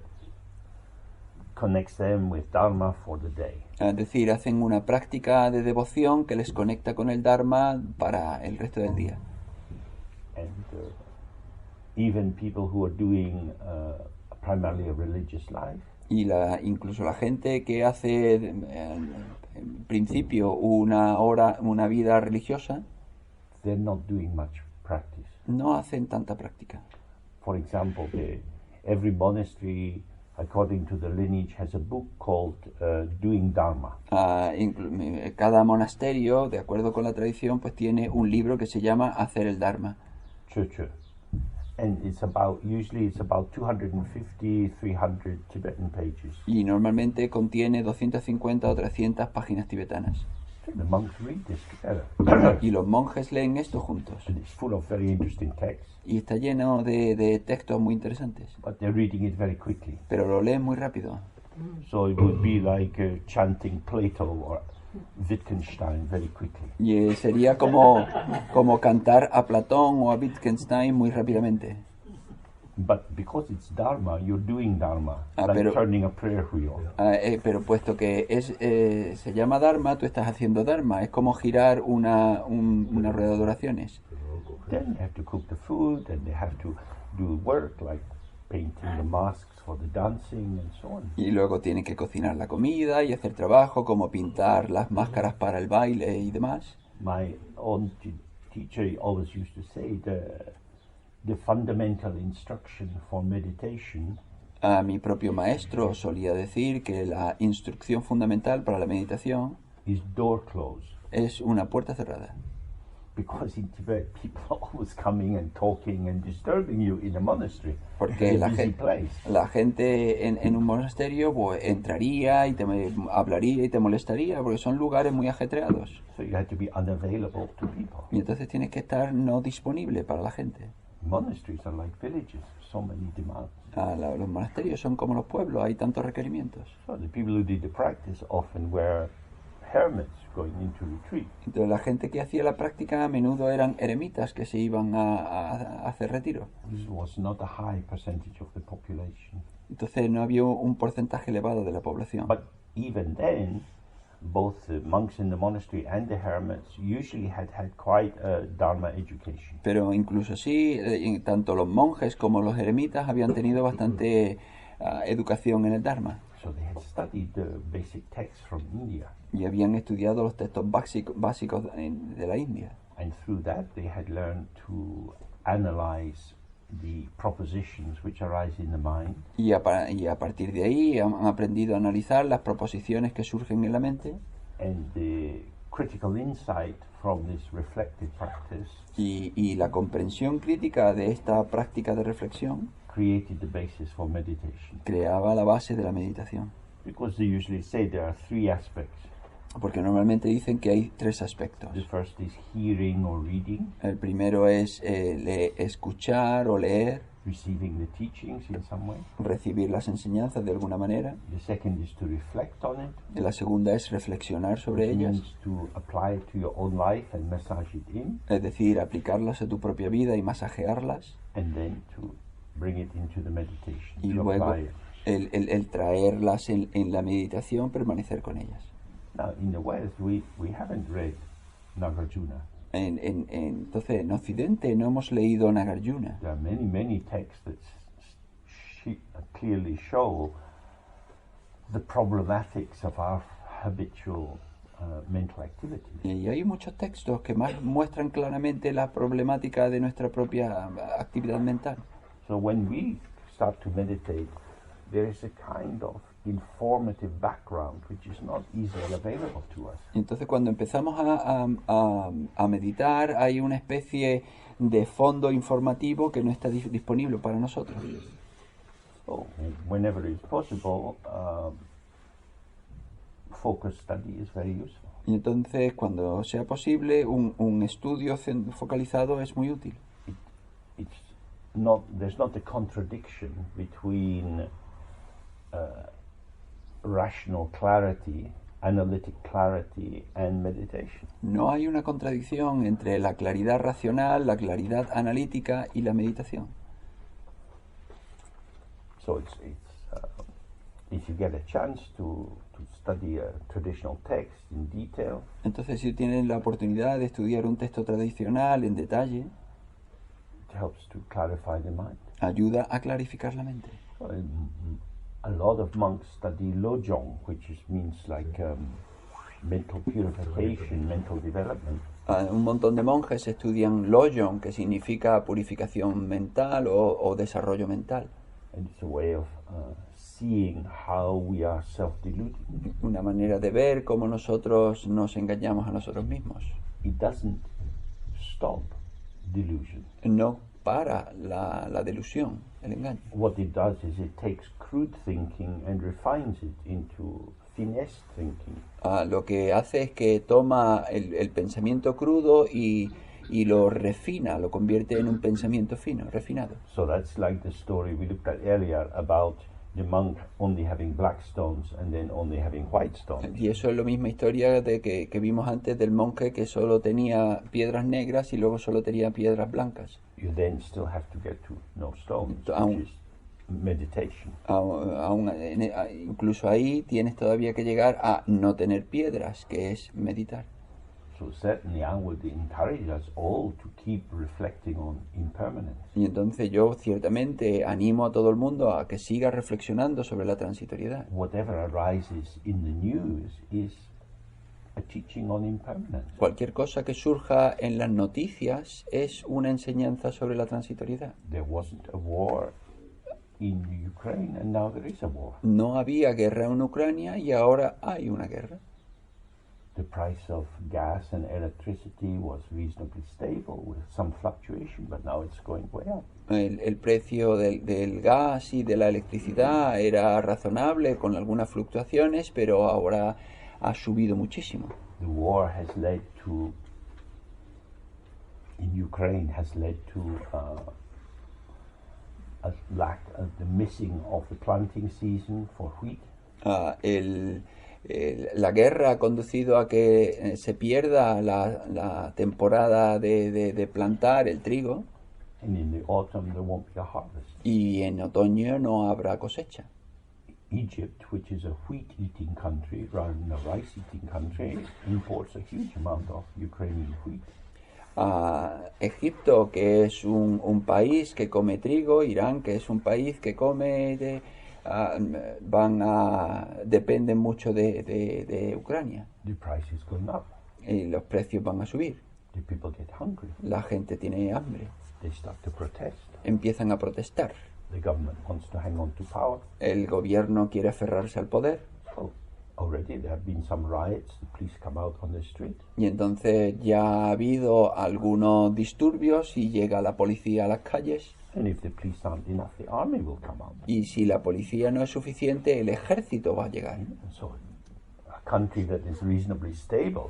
connects them with Dharma for the day. Es decir, hacen una práctica de devoción que les conecta con el Dharma para el resto del día. And even people who are doing primarily a religious life, Y incluso la gente que hace en principio una vida religiosa, they're not doing much practice. no hacen tanta práctica. For example, every monastery, according to the lineage, has a book called Doing Dharma. Cada monasterio, de acuerdo con la tradición, pues tiene un libro que se llama Hacer el Dharma. Chöchö. And usually it's about 250, 300 Tibetan pages. Y normalmente contiene 250 o 300 páginas tibetanas. The monks read this together. Y los monjes leen esto juntos. And it's full of very interesting texts, Y está lleno de textos muy interesantes. but they're reading it very quickly. Pero lo leen muy rápido. So it would be like chanting Plato or Wittgenstein very quickly. Y sería como cantar a Platón o a Wittgenstein muy rápidamente. But because it's Dharma, you're doing Dharma, Ah, like pero- turning a prayer wheel. Pero puesto que se llama Dharma, tú estás haciendo Dharma. Es como girar una rueda de oraciones. Then they have to cook the food, and they have to do work like painting the masks for the dancing and so on. Y luego tienen que cocinar la comida y hacer trabajo como pintar las máscaras para el baile y demás. My own teacher always used to say the fundamental instruction for meditation A mi propio maestro solía decir que la instrucción fundamental para la meditación is door close. es una puerta cerrada. Because in Tibet, people are always coming and talking and disturbing you in a monastery. Porque It's a la busy gente, place. la gente en un monasterio pues, entraría y te hablaría y te molestaría porque son lugares muy ajetreados. So you have to be unavailable to people. Y entonces tienes que estar no disponible para la gente. Monasteries are like villages, so many demands. Los monasterios son como los pueblos, hay tantos requerimientos. So the people who did the practice often were hermits going into retreat. Entonces la gente que hacía la práctica a menudo eran eremitas que se iban a hacer retiro. This was not a high percentage of the population. Entonces no había un porcentaje elevado de la población. But even then, both the monks in the monastery and the hermits usually had quite a Dharma education. Pero incluso así, tanto los monjes como los eremitas habían tenido bastante educación en el Dharma. So they had studied the basic texts from India. Y habían estudiado los textos básicos de la India. And through that, they had learned to analyze the propositions which arise in the mind, y a partir de ahí han aprendido a analizar las proposiciones que surgen en la mente, and the critical insight from this reflective practice y la comprensión crítica de esta práctica de reflexión created the basis for meditation. creaba la base de la meditación. Because they usually say there are three aspects. Porque normalmente dicen que hay tres aspectos. The first is hearing or reading, El primero es escuchar o leer, receiving the teachings in some way. recibir las enseñanzas de alguna manera. The second is to reflect on it, La segunda es reflexionar sobre which ellas, means to apply it to your own life and massage it in, es decir, aplicarlas a tu propia vida y masajearlas, and then to bring it into the meditation, y to luego apply it. el traerlas en la meditación, permanecer con ellas. Now, in the West, we haven't read Nagarjuna. Entonces, en Occidente no hemos leído Nagarjuna. There are many texts that clearly show the problematics of our habitual mental activities. Y hay muchos textos que más muestran claramente la problemática de nuestra propia actividad mental. So when we start to meditate, there is a kind of informative background which is not easily available to us. Y entonces cuando empezamos a meditar hay una especie de fondo informativo que no está disponible para nosotros. So whenever it's possible, focus study is very useful. Y entonces cuando sea posible un estudio focalizado es muy útil. There's not a contradiction between rational clarity, analytic clarity, and meditation. No hay una contradicción entre la claridad racional, la claridad analítica y la meditación. So if you get a chance to study a traditional text in detail, Entonces si tienen la oportunidad de estudiar un texto tradicional en detalle, it helps to clarify the mind. ayuda a clarificar la mente. A lot of monks study Lojong, which means like mental purification, mental development. Un montón de monjes estudian Lojong, que significa purificación mental o desarrollo mental. And it's a way of seeing how we are self-deluding. Una manera de ver cómo nosotros nos engañamos a nosotros mismos. It doesn't stop delusion. No para la delusión, el engaño. What it does is it takes crude thinking and refines it into finesse thinking. Lo que hace es que toma el pensamiento crudo y lo refina, lo convierte en un pensamiento fino, refinado. So that's like the story we looked at earlier about the monk only having black stones and then only having white stones. Y eso es la misma historia de que vimos antes del monje que solo tenía piedras negras y luego solo tenía piedras blancas. You then still have to get to no stones, Aún- which is meditation. Incluso ahí tienes todavía que llegar a no tener piedras, que es meditar. So certainly I would encourage us all to keep reflecting on impermanence. Y entonces yo ciertamente animo a todo el mundo a que siga reflexionando sobre la transitoriedad. Whatever arises in the news is a teaching on impermanence. Cualquier cosa que surja en las noticias es una enseñanza sobre la transitoriedad. There wasn't a war in Ukraine and now there is a war. No había guerra en Ucrania y ahora hay una guerra. The price of gas and electricity was reasonably stable with some fluctuation, but now it's going way up. El precio del gas y de la electricidad era razonable con algunas fluctuaciones, pero ahora ha subido muchísimo. The war has led to, in Ukraine, has led to a lack of the missing of the planting season for wheat. La guerra ha conducido a que se pierda la temporada de plantar el trigo And in the autumn there won't be a harvest. y en otoño no habrá cosecha. Egypt, which is a wheat-eating country rather than a rice-eating country, imports a huge amount of Ukrainian wheat. Egipto, que es un país que come trigo, Irán, que es un país que come dependen mucho de Ucrania. The price is going up. Y los precios van a subir. The people get hungry. La gente tiene hambre. They start to protest. empiezan a protestar. The government wants to hang on to power. El gobierno quiere aferrarse al poder. So already there have been some riots. The police come out on the street. Y entonces ya ha habido algunos disturbios y llega la policía a las calles. And if the police aren't enough, the army will come out. Y si la policía no es suficiente, el ejército va a llegar. And so a country that is reasonably stable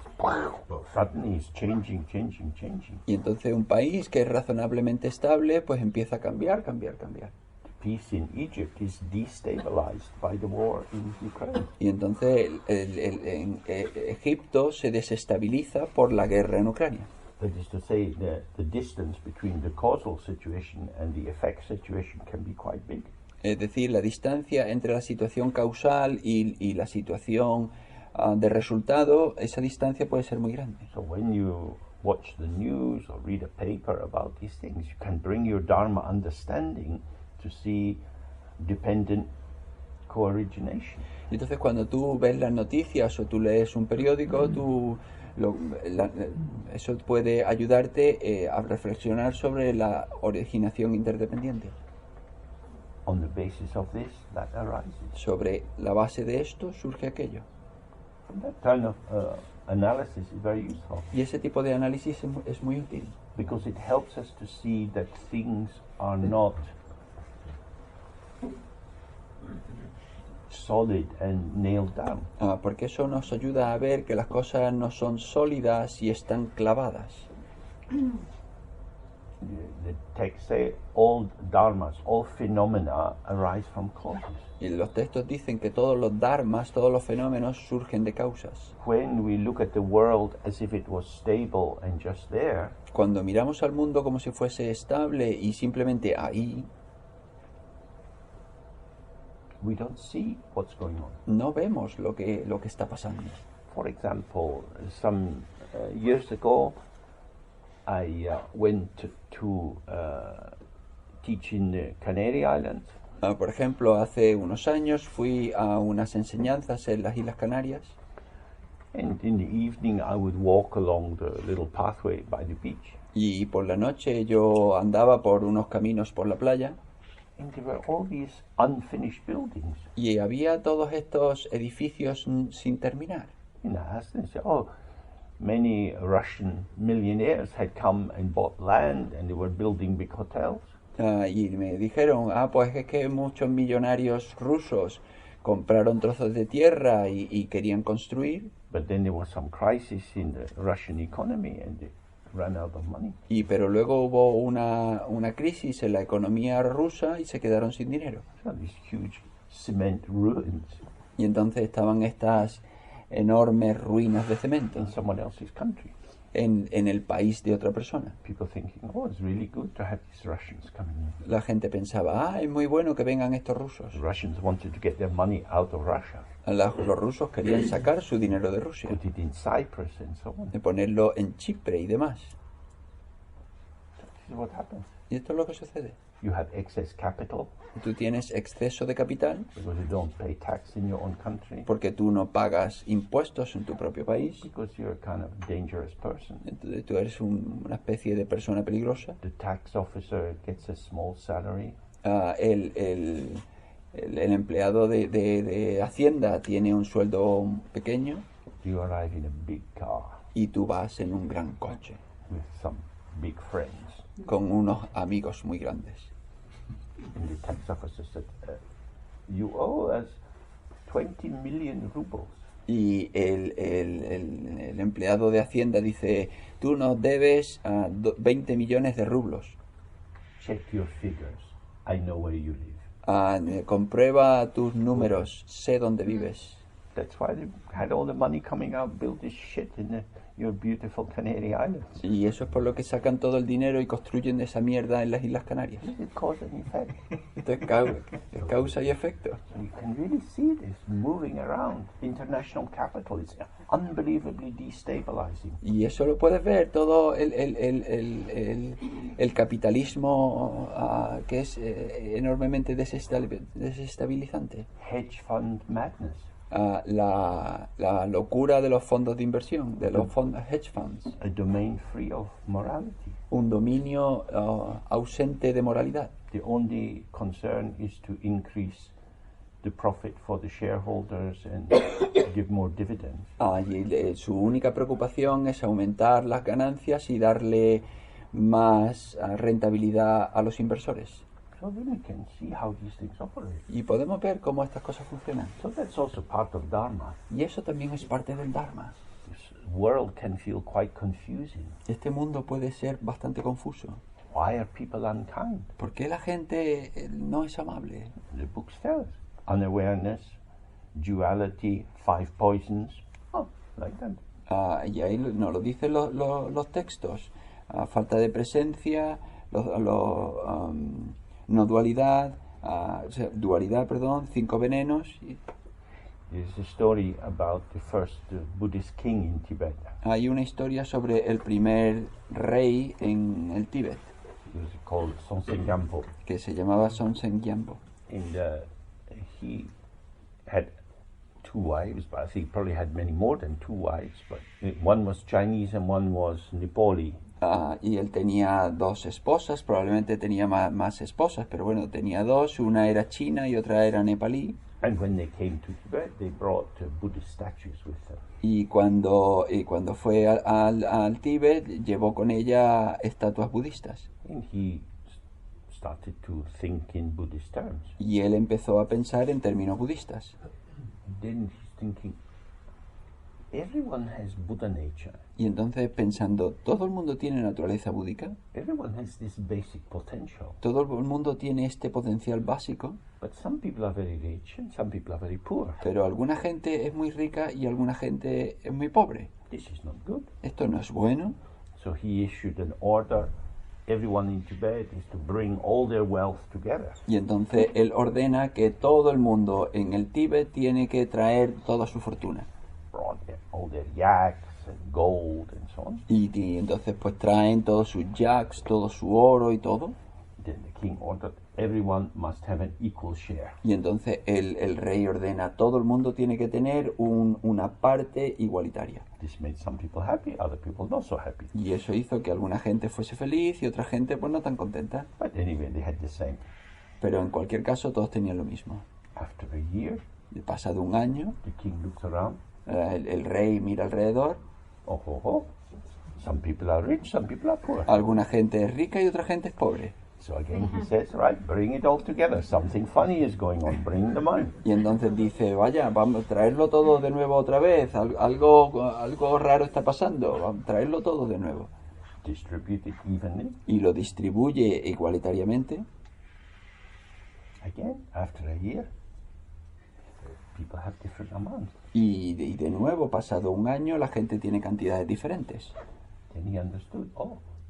suddenly is changing. Y entonces un país que es razonablemente estable, pues empieza a cambiar. Peace in Egypt is destabilized by the war in Ukraine. Y entonces Egipto se desestabiliza por la guerra en Ucrania. That is to say, the distance between the causal situation and the effect situation can be quite big. Es decir, la distancia entre la situación causal y la situación de resultado, esa distancia puede ser muy grande. So when you watch the news or read a paper about these things, you can bring your Dharma understanding to see dependent co-origination. Entonces cuando tú ves las noticias o tú lees un periódico, eso puede ayudarte a reflexionar sobre la originación interdependiente. On the basis of this, that arises. Sobre la base de esto surge aquello. And that kind of analysis is very useful Y ese tipo de análisis es muy útil, because it helps us to see that things are not solid and nailed down. porque eso nos ayuda a ver que las cosas no son sólidas y están clavadas. The texts say all dharmas, all phenomena arise from causes. Y los textos dicen que todos los dharmas, todos los fenómenos surgen de causas. When we look at the world as if it was stable and just there, Cuando miramos al mundo como si fuese estable y simplemente ahí, we don't see what's going on. no vemos lo que está pasando. For example, some years ago, I went to teach in the Canary Islands. Por ejemplo, hace unos años fui a unas enseñanzas en las Islas Canarias And in the evening, I would walk along the little pathway by the beach. y por la noche yo andaba por unos caminos por la playa And there were all these unfinished buildings. y había todos estos edificios sin terminar. And I asked them, I said, oh, many Russian millionaires had come and bought land and they were building big hotels. Y me dijeron, pues es que muchos millonarios rusos compraron trozos de tierra y querían construir, But then there was some crisis in the Russian economy and they ran out of money. pero luego hubo una crisis en la economía rusa y se quedaron sin dinero. So these huge cement ruins Y entonces estaban estas enormes ruinas de cemento in someone else's country. en el país de otra persona. People thinking, oh, it's really good to have these Russians coming in. La gente pensaba, es muy bueno que vengan estos rusos. The Russians wanted to get their money out of Russia, Los rusos querían sacar su dinero de Rusia, put it in Cyprus and so on. de ponerlo en Chipre y demás. This is what happens. Y esto es lo que sucede. You have excess capital Tú tienes exceso de capital because you don't pay tax in your own country, porque tú no pagas impuestos en tu propio país. because you're a kind of dangerous person. Entonces tú eres una especie de persona peligrosa. The tax officer gets a small salary. El empleado de Hacienda tiene un sueldo pequeño You arrive in a big car y tú vas en un gran coche with some big friends. con unos amigos muy grandes. And the tax officer said, you owe us 20 million rubles. Y el empleado de Hacienda dice, tú nos debes 20 millones de rublos. Check your figures. I know where you live. Comprueba tus números, sé dónde vives. That's why they had all the money coming out, built this shit in your beautiful Canary Islands. Y eso es por lo que sacan todo el dinero y construyen esa mierda en las Islas Canarias. It's cause and effect. Esto es causa y efecto. So you can really see this moving around. International capital is unbelievably destabilizing. Y eso lo puedes ver, todo el capitalismo que es enormemente desestabilizante. Hedge fund madness. la locura de los fondos de inversión, de los fondos hedge funds, a domain free of morality. un dominio ausente de moralidad. The only concern is to increase the profit for the shareholders and give more dividends. Su única preocupación es aumentar las ganancias y darle más rentabilidad a los inversores. So then we can see how these things operate. Y podemos ver cómo estas cosas funcionan. So that's also part of Dharma. Y eso también es parte del Dharma. This world can feel quite confusing. Este mundo puede ser bastante confuso. Why are people unkind? ¿Por qué la gente no es amable? The books tell us. Unawareness, duality, 5 poisons. Oh, like that. Y ahí nos lo dicen los textos. Falta de presencia, no dualidad, dualidad, perdón, 5 venenos. There's a story about the first Buddhist king in Tibet. Hay una historia sobre el primer rey en el Tíbet, He was called Songtsen Gyampo. que se llamaba Songtsen Gyampo. And he had 2 wives, but I think he probably had many more than 2 wives. But one was Chinese and one was Nepali. Y él tenía 2 esposas, probablemente tenía más esposas, pero bueno, tenía 2, una era china y otra era nepalí. And when they came to Tibet, they brought Buddhist statues with them. Y cuando fue al Tíbet, llevó con ella estatuas budistas. And he started to think in Buddhist terms. Y él empezó a pensar en términos budistas. Then he's thinking, everyone has Buddha nature. Y entonces pensando, ¿todo el mundo tiene naturaleza búdica? Everyone has this basic potential. ¿Todo el mundo tiene este potencial básico? But some people are very rich and some people are very poor. Pero alguna gente es muy rica y alguna gente es muy pobre. This is not good. Esto no es bueno. So he issued an order. Everyone in Tibet is to bring all their wealth together. Y entonces él ordena que todo el mundo en el Tíbet tiene que traer toda su fortuna. Brought all their yaks and gold and so on. Y entonces pues traen todos sus yaks, todo su oro y todo. Then the king ordered everyone must have an equal share. Y entonces el rey ordena, todo el mundo tiene que tener una parte igualitaria. This made some people happy, other people not so happy. Y eso hizo que alguna gente fuese feliz y otra gente pues no tan contenta. But anyway, they had the same. Pero en cualquier caso todos tenían lo mismo. After a year, Pasado un año, the king looks around. el rey mira alrededor. Oh. Some people are rich, some people are poor. Alguna gente es rica y otra gente es pobre. So again he says, right, bring it all together. Something funny is going on. Bring the money. Y entonces dice, vaya, vamos a traerlo todo de nuevo otra vez. Algo raro está pasando. Vamos a traerlo todo de nuevo. Distribute it evenly. Y lo distribuye igualitariamente. Again, after a year, people have different amounts. Y de nuevo, pasado un año, la gente tiene cantidades diferentes. Then he understood,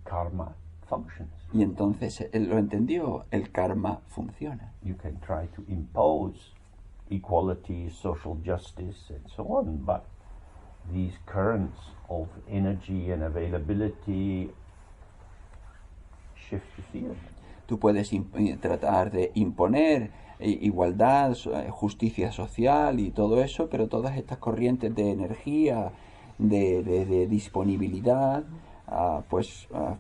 karma functions. Y entonces él lo entendió, el karma funciona. You can try to impose equality, social justice, and so on, but these currents of energy and availability shift the field. Tú puedes tratar de imponer igualdad, justicia social y todo eso, pero todas estas corrientes de energía, de disponibilidad,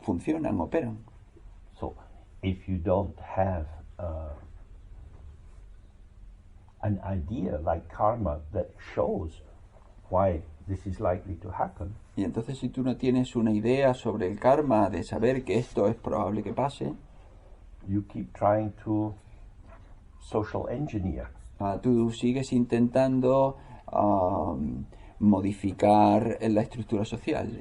funcionan, operan. So, if you don't have an idea like karma that shows why this is likely to happen, y entonces si tú no tienes una idea sobre el karma, de saber que esto es probable que pase, you keep trying to social engineer. Tú sigues intentando modificar la estructura social,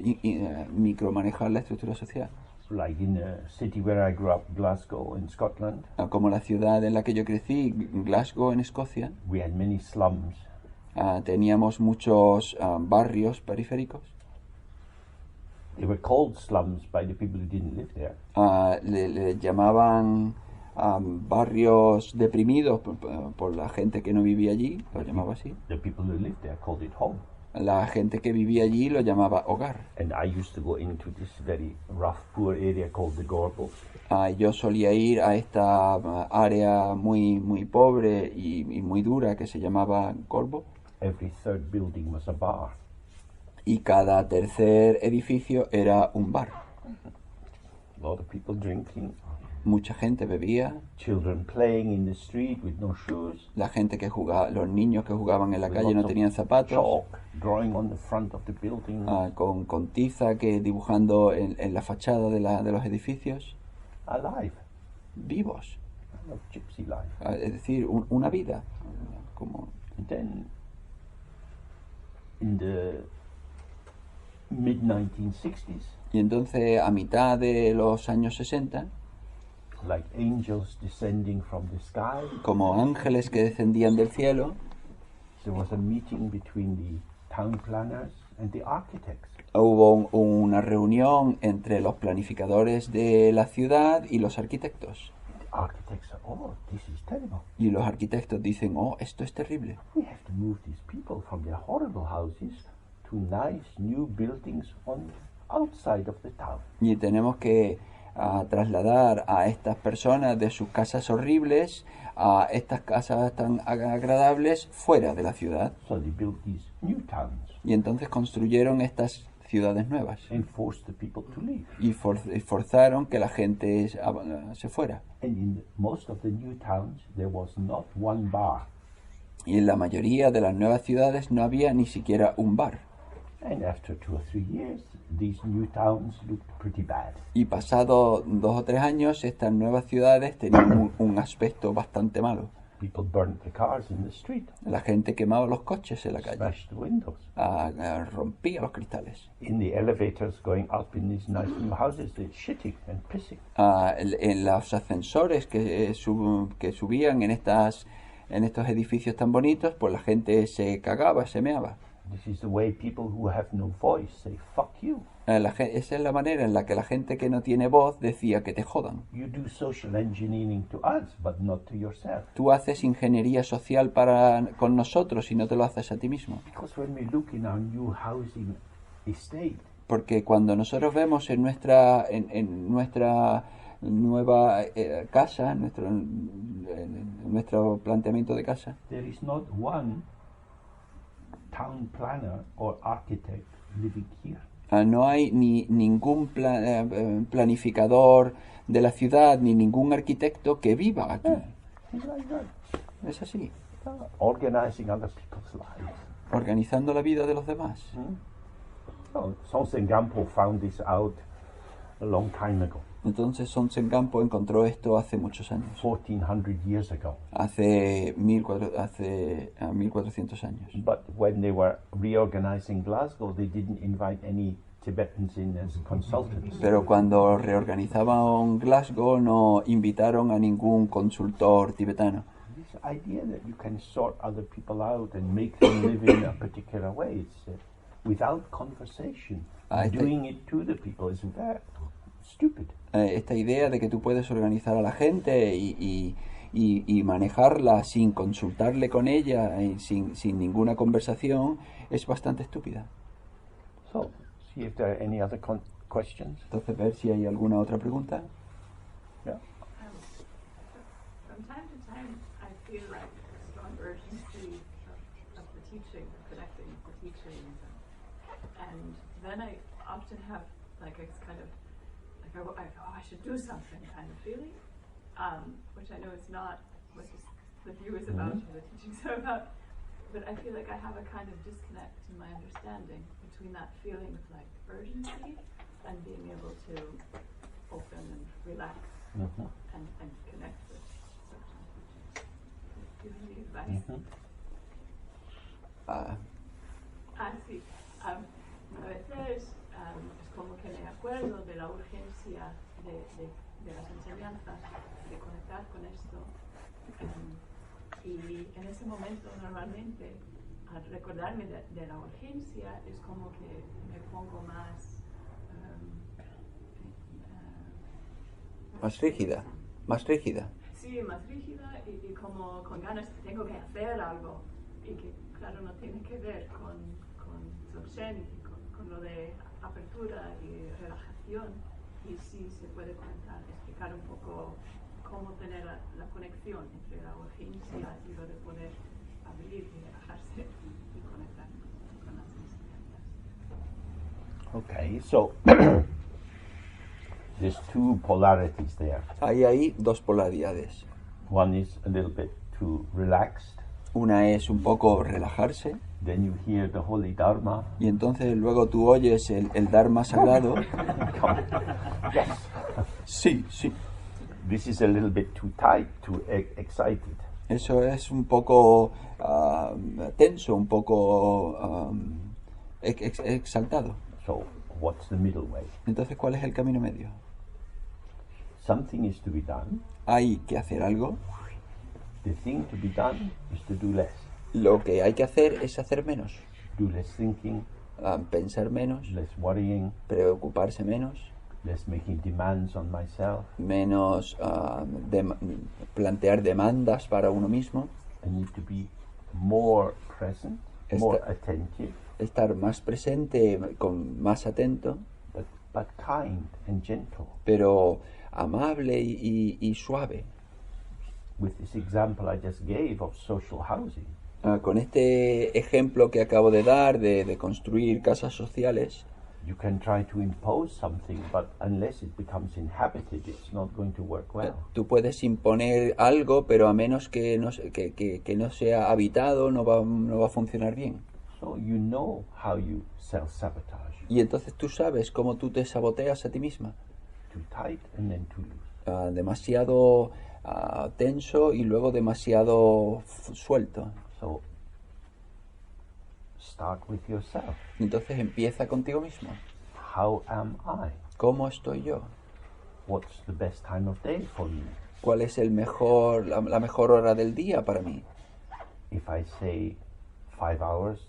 micromanejar la estructura social. Like in the city where I grew up, Glasgow in Scotland, Como la ciudad en la que yo crecí, Glasgow en Escocia, we had many slums. teníamos muchos barrios periféricos. They were called slums by the people who didn't live there. Le llamaban barrios deprimidos por la gente que no vivía allí, lo llamaba así. The people who lived there called it home. La gente que vivía allí lo llamaba hogar. And I used to go into this very rough, poor area called the Gorbals. Yo solía ir a esta área muy pobre y muy dura que se llamaba Corbo. every third building was a bar. y cada tercer edificio era un bar. A lot of people drinking, Mucha gente bebía, children playing in the street with no shoes, la gente que jugaba, los niños que jugaban en la with calle no lots of tenían zapatos, chalk drawing on the front of the building. con tiza que dibujando en la fachada de los edificios, Alive, vivos, kind of gypsy life. Es decir, una vida. Como, And then, in the mid-1960s, y entonces a mitad de los años 60, like angels descending from the sky, como ángeles que descendían del cielo, there was a meeting between the town planners and the architects. hubo una reunión entre los planificadores de la ciudad y los arquitectos. The architects said, "Oh, this is terrible. Y los arquitectos dicen, oh, esto es terrible. We have to move these people from their horrible houses to nice new buildings on outside of the town." Y tenemos que trasladar a estas personas de sus casas horribles a estas casas tan agradables fuera de la ciudad. So they built these new towns Y entonces construyeron estas ciudades nuevas and forced the people to leave. y forzaron que la gente se fuera. And in most of the new towns, there was not one bar. Y en la mayoría de las nuevas ciudades no había ni siquiera un bar. And after 2 or 3 years, these new towns looked pretty bad. Y pasado 2 o 3 años, estas nuevas ciudades tenían un aspecto bastante malo. People burned the cars in the street, La gente quemaba los coches en la calle, smashed the windows. rompía los cristales. In the elevators going up in these nice new houses, they're shitting and pissing. En los ascensores que subían en estos edificios tan bonitos, pues la gente se cagaba, se meaba. This is the way people who have no voice say, "Fuck you." Esa es la manera en la que la gente que no tiene voz decía que te jodan. You do social engineering to us, but not to yourself. Tú haces ingeniería social con nosotros y no te lo haces a ti mismo. Because when we look in our new housing estate, Porque cuando nosotros vemos en nuestra nueva casa, en nuestro planteamiento de casa, there is not one town planner or architect living here. no hay ningún planificador de la ciudad ni ningún arquitecto que viva aquí. It's like that. Es así, Organizing other people's lives. organizando la vida de los demás. So, Songtsen Gampo found this out a long time ago, Entonces Songtsen Gampo encontró esto hace muchos años, 1400 years ago. hace 1400 años. But when they were reorganizing Glasgow, they didn't invite any Tibetans in as consultants. Pero cuando reorganizaban Glasgow no invitaron a ningún consultor tibetano. This idea that you can sort other people out and make them live in a particular way, it's without conversation, doing it to the people is very stupid. Esta idea de que tú puedes organizar a la gente y manejarla sin consultarle con ella, sin ninguna conversación, es bastante estúpida. So, see if there are any other questions. Entonces, ver si hay alguna otra pregunta. Yeah. From time to time, I feel like a strong urgency of the teaching, of connecting the teachings, and then I often have like a kind of like I should do something kind of feeling, which I know is not what the view is about, or the teachings are about. But I feel like I have a kind of disconnect in my understanding between that feeling of like urgency and being able to open and relax and connect with certain teachings. Do you have any advice? Sí. A veces es como que me acuerdo de la urgencia de las enseñanzas, de conectar con esto. Y en ese momento normalmente al recordarme de la urgencia es como que me pongo más Más rígida, más rígida. Sí, más rígida y como con ganas de tengo que hacer algo y que claro no tiene que ver con Dzogchen y con lo de apertura y relajación, y sí se puede explicar un poco cómo tener la conexión entre la urgencia y lo de poder abrir y relajarse y conectar con las enseñanzas. Okay, so there's two polarities there. Hay dos polaridades. One is a little bit too relaxed. Una es un poco relajarse, Then you hear the holy Dharma. y entonces luego tú oyes el Dharma sagrado. Yes. Sí, sí. This is a little bit too tight, too excited. Eso es un poco tenso, un poco exaltado. So what's the middle way? Entonces, ¿cuál es el camino medio? Something is to be done. Hay que hacer algo. The thing to be done is to do less. Lo que hay que hacer es hacer menos. Do less thinking, Pensar menos, less worrying, preocuparse menos, less making demands on myself. menos plantear demandas para uno mismo, I need to be more present, more Esta- attentive, estar más presente, más atento, but kind and gentle. pero amable y suave. With this example I just gave of social housing, Con este ejemplo que acabo de dar de construir casas sociales, you can try to impose something, but unless it becomes inhabited, it's not going to work well. tú puedes imponer algo, pero a menos que que no sea habitado, no va a funcionar bien. So you know how you self-sabotage. Y entonces tú sabes cómo tú te saboteas a ti misma. Too tight and then too loose. Demasiado tenso y luego demasiado suelto. So start with yourself. Entonces empieza contigo mismo. How am I? ¿Cómo estoy yo? What's the best time of day for me? ¿Cuál es la mejor hora del día para mí? If I say 5 hours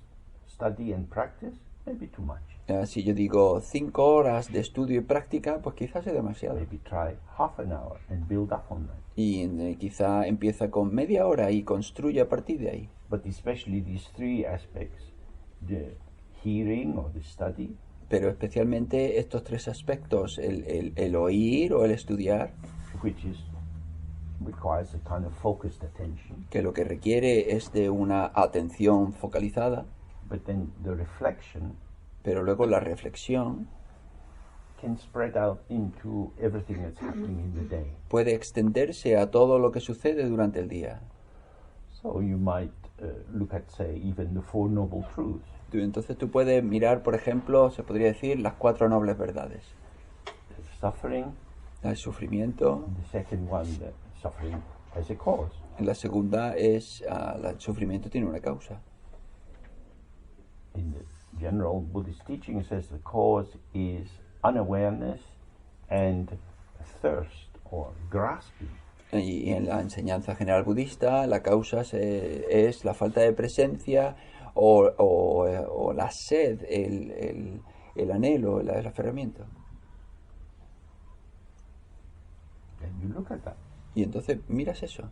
study and practice, maybe too much. Si yo digo 5 horas de estudio y práctica, pues quizás es demasiado. Maybe try half an hour and build up on that. Y quizá empieza con media hora y construye a partir de ahí. But especially these three aspects, the hearing or the study, Pero especialmente estos tres aspectos, el oír o el estudiar, which requires a kind of focused attention, que lo que requiere es de una atención focalizada, but then the reflection pero luego la reflexión can spread out into everything that's happening in the day. puede extenderse a todo lo que sucede durante el día. So you might look at, say, even the Four Noble Truths. Entonces tú puedes mirar, por ejemplo, se podría decir las 4 nobles verdades. The suffering, El sufrimiento, the second one, the suffering has a cause. la segunda es el sufrimiento tiene una causa. In the general Buddhist teaching, it says the cause is unawareness and thirst or grasping. Y en la enseñanza general budista, la causa es la falta de presencia o la sed, el anhelo, el aferramiento. And you look at that. Y entonces miras eso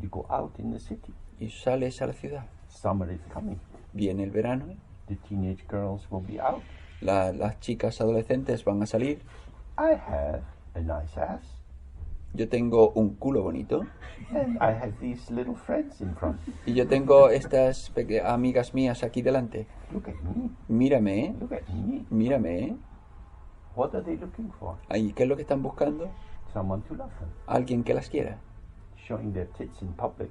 You go out in the city. y sales a la ciudad. Summer is coming. Viene el verano, The teenage girls will be out. las chicas adolescentes van a salir. I have a nice ass, Yo tengo un culo bonito and I have these little friends in front. y yo tengo estas amigas mías aquí delante. Look at me. Mírame, Look at me. mírame. What are they looking for? Ahí, ¿qué es lo que están buscando? Someone to love them. Alguien que las quiera. Showing their tits in public,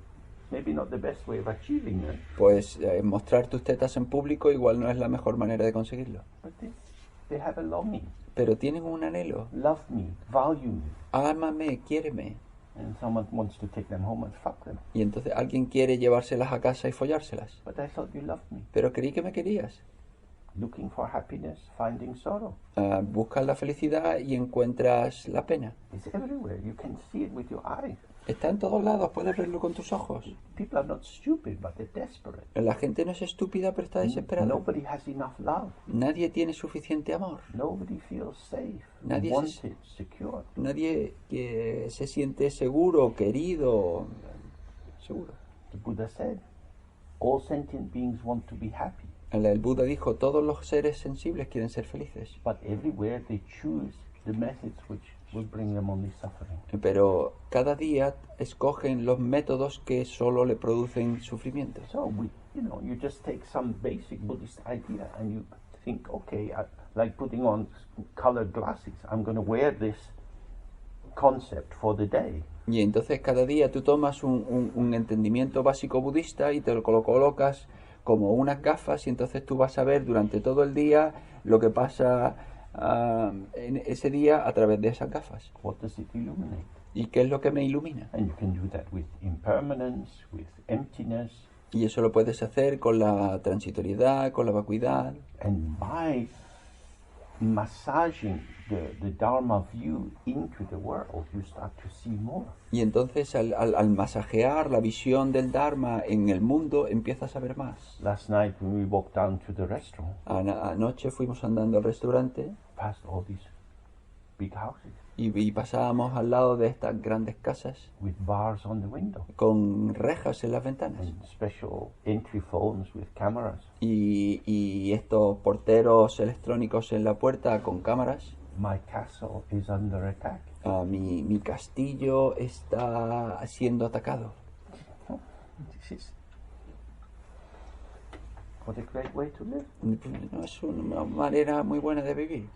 maybe not the best way of achieving that, Pues mostrar tus tetas en público igual no es la mejor manera de conseguirlo. but they have a longing. Pero tienen un anhelo. Love me, value me. Ámame, quiéreme. And someone wants to take them home and fuck them. Y entonces alguien quiere llevárselas a casa y follárselas. But I thought you loved me. Pero creí que me querías. Looking for happiness, finding sorrow. Buscas la felicidad y encuentras la pena. It's everywhere. You can see it with your eyes. Está en todos lados, puedes verlo con tus ojos. People are not stupid, but they're desperate. La gente no es estúpida, pero está desesperada. Nobody has enough love. Nadie tiene suficiente amor. Nobody feels safe, Nadie wanted, secure. Nadie que se siente seguro, querido. Seguro. The Buddha said, all sentient beings want to be happy, El Buda dijo, todos los seres sensibles quieren ser felices. but everywhere they choose the methods which will bring them only suffering. Pero cada día escogen los métodos que solo le producen sufrimiento. So you just take some basic Buddhist idea and you think, okay, like putting on colored glasses, I'm going to wear this concept for the day. Y entonces cada día tú tomas un entendimiento básico budista y te lo colocas como unas gafas y entonces tú vas a ver durante todo el día lo que pasa en ese día a través de esas gafas. What does it illuminate? ¿Y qué es lo que me ilumina? And you can do that with impermanence, with emptiness, Y eso lo puedes hacer con la transitoriedad, con la vacuidad. and by massaging the Dharma view into the world, you start to see more. Y entonces al masajear la visión del Dharma en el mundo empiezas a ver más. Last night when we walked down to the restaurant, Anoche fuimos andando al restaurante past all these big houses y pasábamos al lado de estas grandes casas with bars on the window con rejas en las ventanas and special entry phones with cameras. y estos porteros electrónicos en la puerta con cámaras. My castle is under attack. Mi castillo está siendo atacado. This is what a great way to live. No es una manera muy buena de vivir.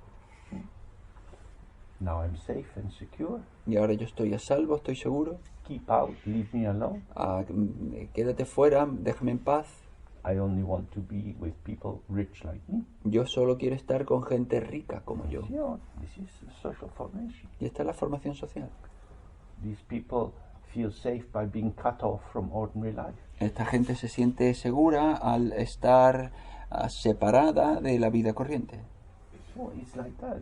Now I'm safe and secure. Y ahora yo estoy a salvo, estoy seguro. Keep out, leave me alone. Quédate fuera, déjame en paz. I only want to be with people rich like me. Yo solo quiero estar con gente rica como yo. You know, this is social formation. Y esta es la formación social. These people feel safe by being cut off from ordinary life. Esta gente se siente segura al estar separada de la vida corriente. So it's like that.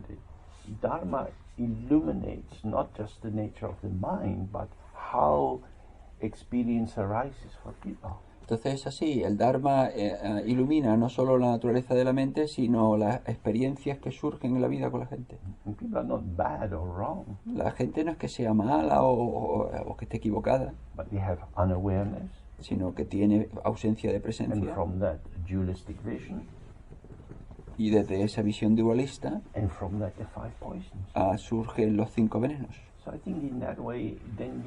Dharma illuminates not just the nature of the mind, but how experience arises for people. Entonces es así, el Dharma ilumina no solo la naturaleza de la mente, sino las experiencias que surgen en la vida con la gente. And people are not bad or wrong, La gente no es que sea mala o que esté equivocada, but they have unawareness, sino que tiene ausencia de and presencia. from that dualistic vision, Y desde esa visión dualista and from that the five poisons. surgen los 5 venenos. So I think in that way, then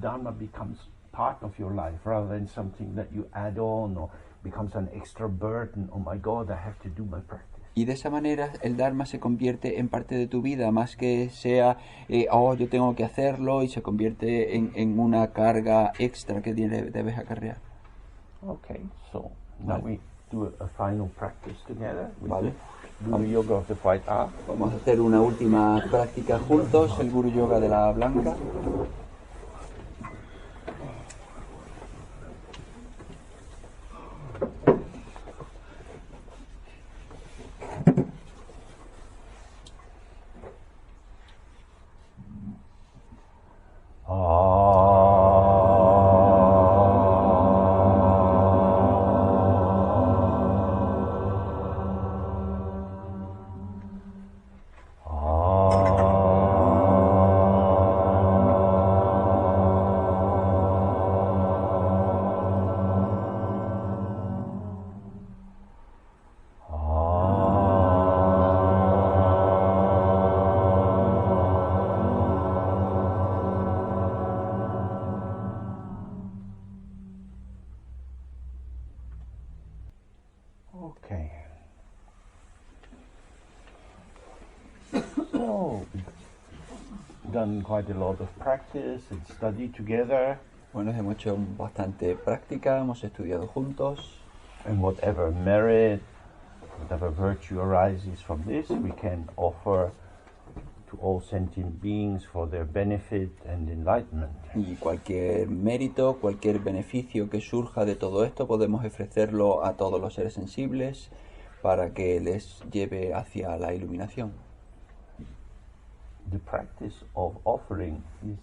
Dharma becomes part of your life rather than something that you add on or becomes an extra burden. Oh my God, I have to do my practice. Y de esa manera el Dharma se convierte en parte de tu vida, más que sea, yo tengo que hacerlo, y se convierte en una carga extra que debes acarrear. Okay, so now we do a final practice together. We Vale. do the yoga of the white art. Vamos a hacer una última práctica juntos, el Guru Yoga de la Blanca. Okay. So we've done quite a lot of practice and study together, Bueno, hemos hecho bastante práctica, hemos estudiado juntos, and whatever merit, whatever virtue arises from this, we can offer to all sentient beings for their benefit and enlightenment. y cualquier mérito, cualquier beneficio que surja de todo esto podemos ofrecerlo a todos los seres sensibles para que les lleve hacia la iluminación. The practice of offering is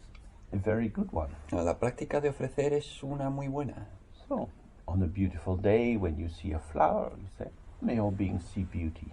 a very good one. La práctica de ofrecer es una muy buena. So, on a beautiful day, when you see a flower, you say, may all beings see beauty.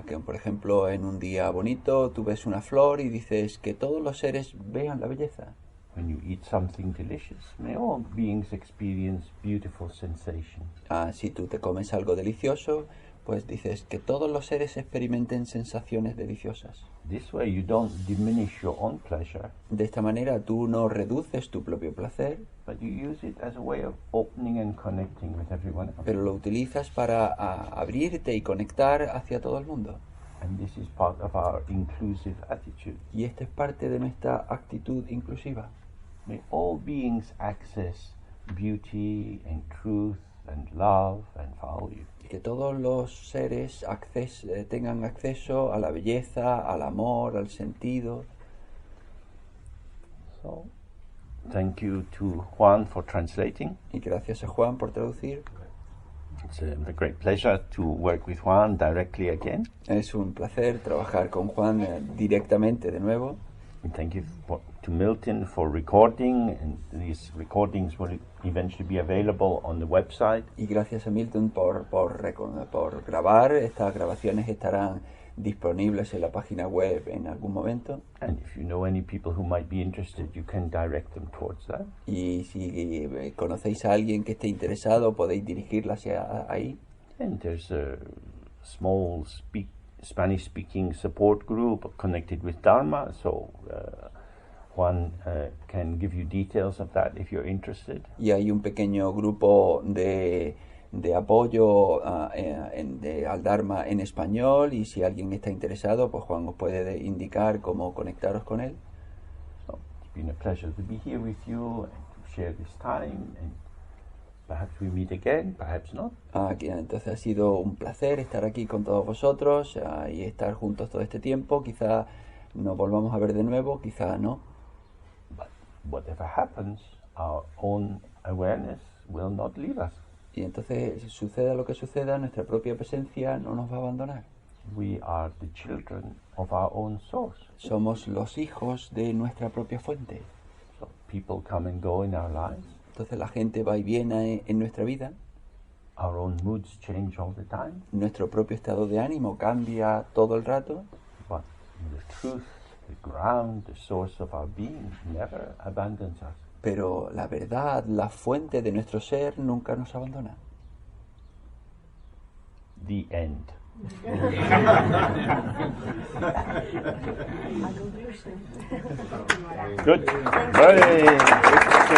Que por ejemplo en un día bonito tú ves una flor y dices que todos los seres vean la belleza. When you eat something delicious, may all beings experience beautiful sensations. Si tú te comes algo delicioso, Pues dices que todos los seres experimenten sensaciones deliciosas. This way you don't diminish your own pleasure, De esta manera tú no reduces tu propio placer, but you use it as a way of opening and connecting with everyone else. pero lo utilizas para abrirte y conectar hacia todo el mundo. And this is part of our inclusive attitude. Y esta es parte de nuestra actitud inclusiva. May all beings access beauty and truth and love and value. Que todos los seres tengan acceso a la belleza, al amor, al sentido. So, thank you to Juan for translating. Y gracias a Juan por traducir. It's a great pleasure to work with Juan directly again. Es un placer trabajar con Juan directamente de nuevo. And thank you to Milton for recording, and these recordings will eventually be available on the website. Y gracias a Milton por grabar. Estas grabaciones estarán disponibles en la página web en algún momento. And if you know any people who might be interested, you can direct them towards that. Y si conocéis a alguien que esté interesado, podéis dirigirla hacia ahí. And there's a small Spanish-speaking support group connected with Dharma, so Juan can give you details of that if you're interested. Y hay un pequeño grupo de apoyo al Dharma en español, y si alguien está interesado, pues Juan os puede indicar cómo conectaros con él. So it's been a pleasure to be here with you and to share this time, and perhaps we meet again, perhaps not. Entonces ha sido un placer estar aquí con todos vosotros y estar juntos todo este tiempo. Quizá nos volvamos a ver de nuevo, quizá no. But whatever happens, our own awareness will not leave us. Y entonces, suceda lo que suceda, nuestra propia presencia no nos va a abandonar. We are the children of our own source. Somos los hijos de nuestra propia fuente. So people come and go in our lives. Entonces la gente va y viene en nuestra vida. Our own moods change all the time. Nuestro propio estado de ánimo cambia todo el rato. But the truth, the ground, the source of our being never abandons us. Pero la verdad, la fuente de nuestro ser, nunca nos abandona. The end. Good. Very good.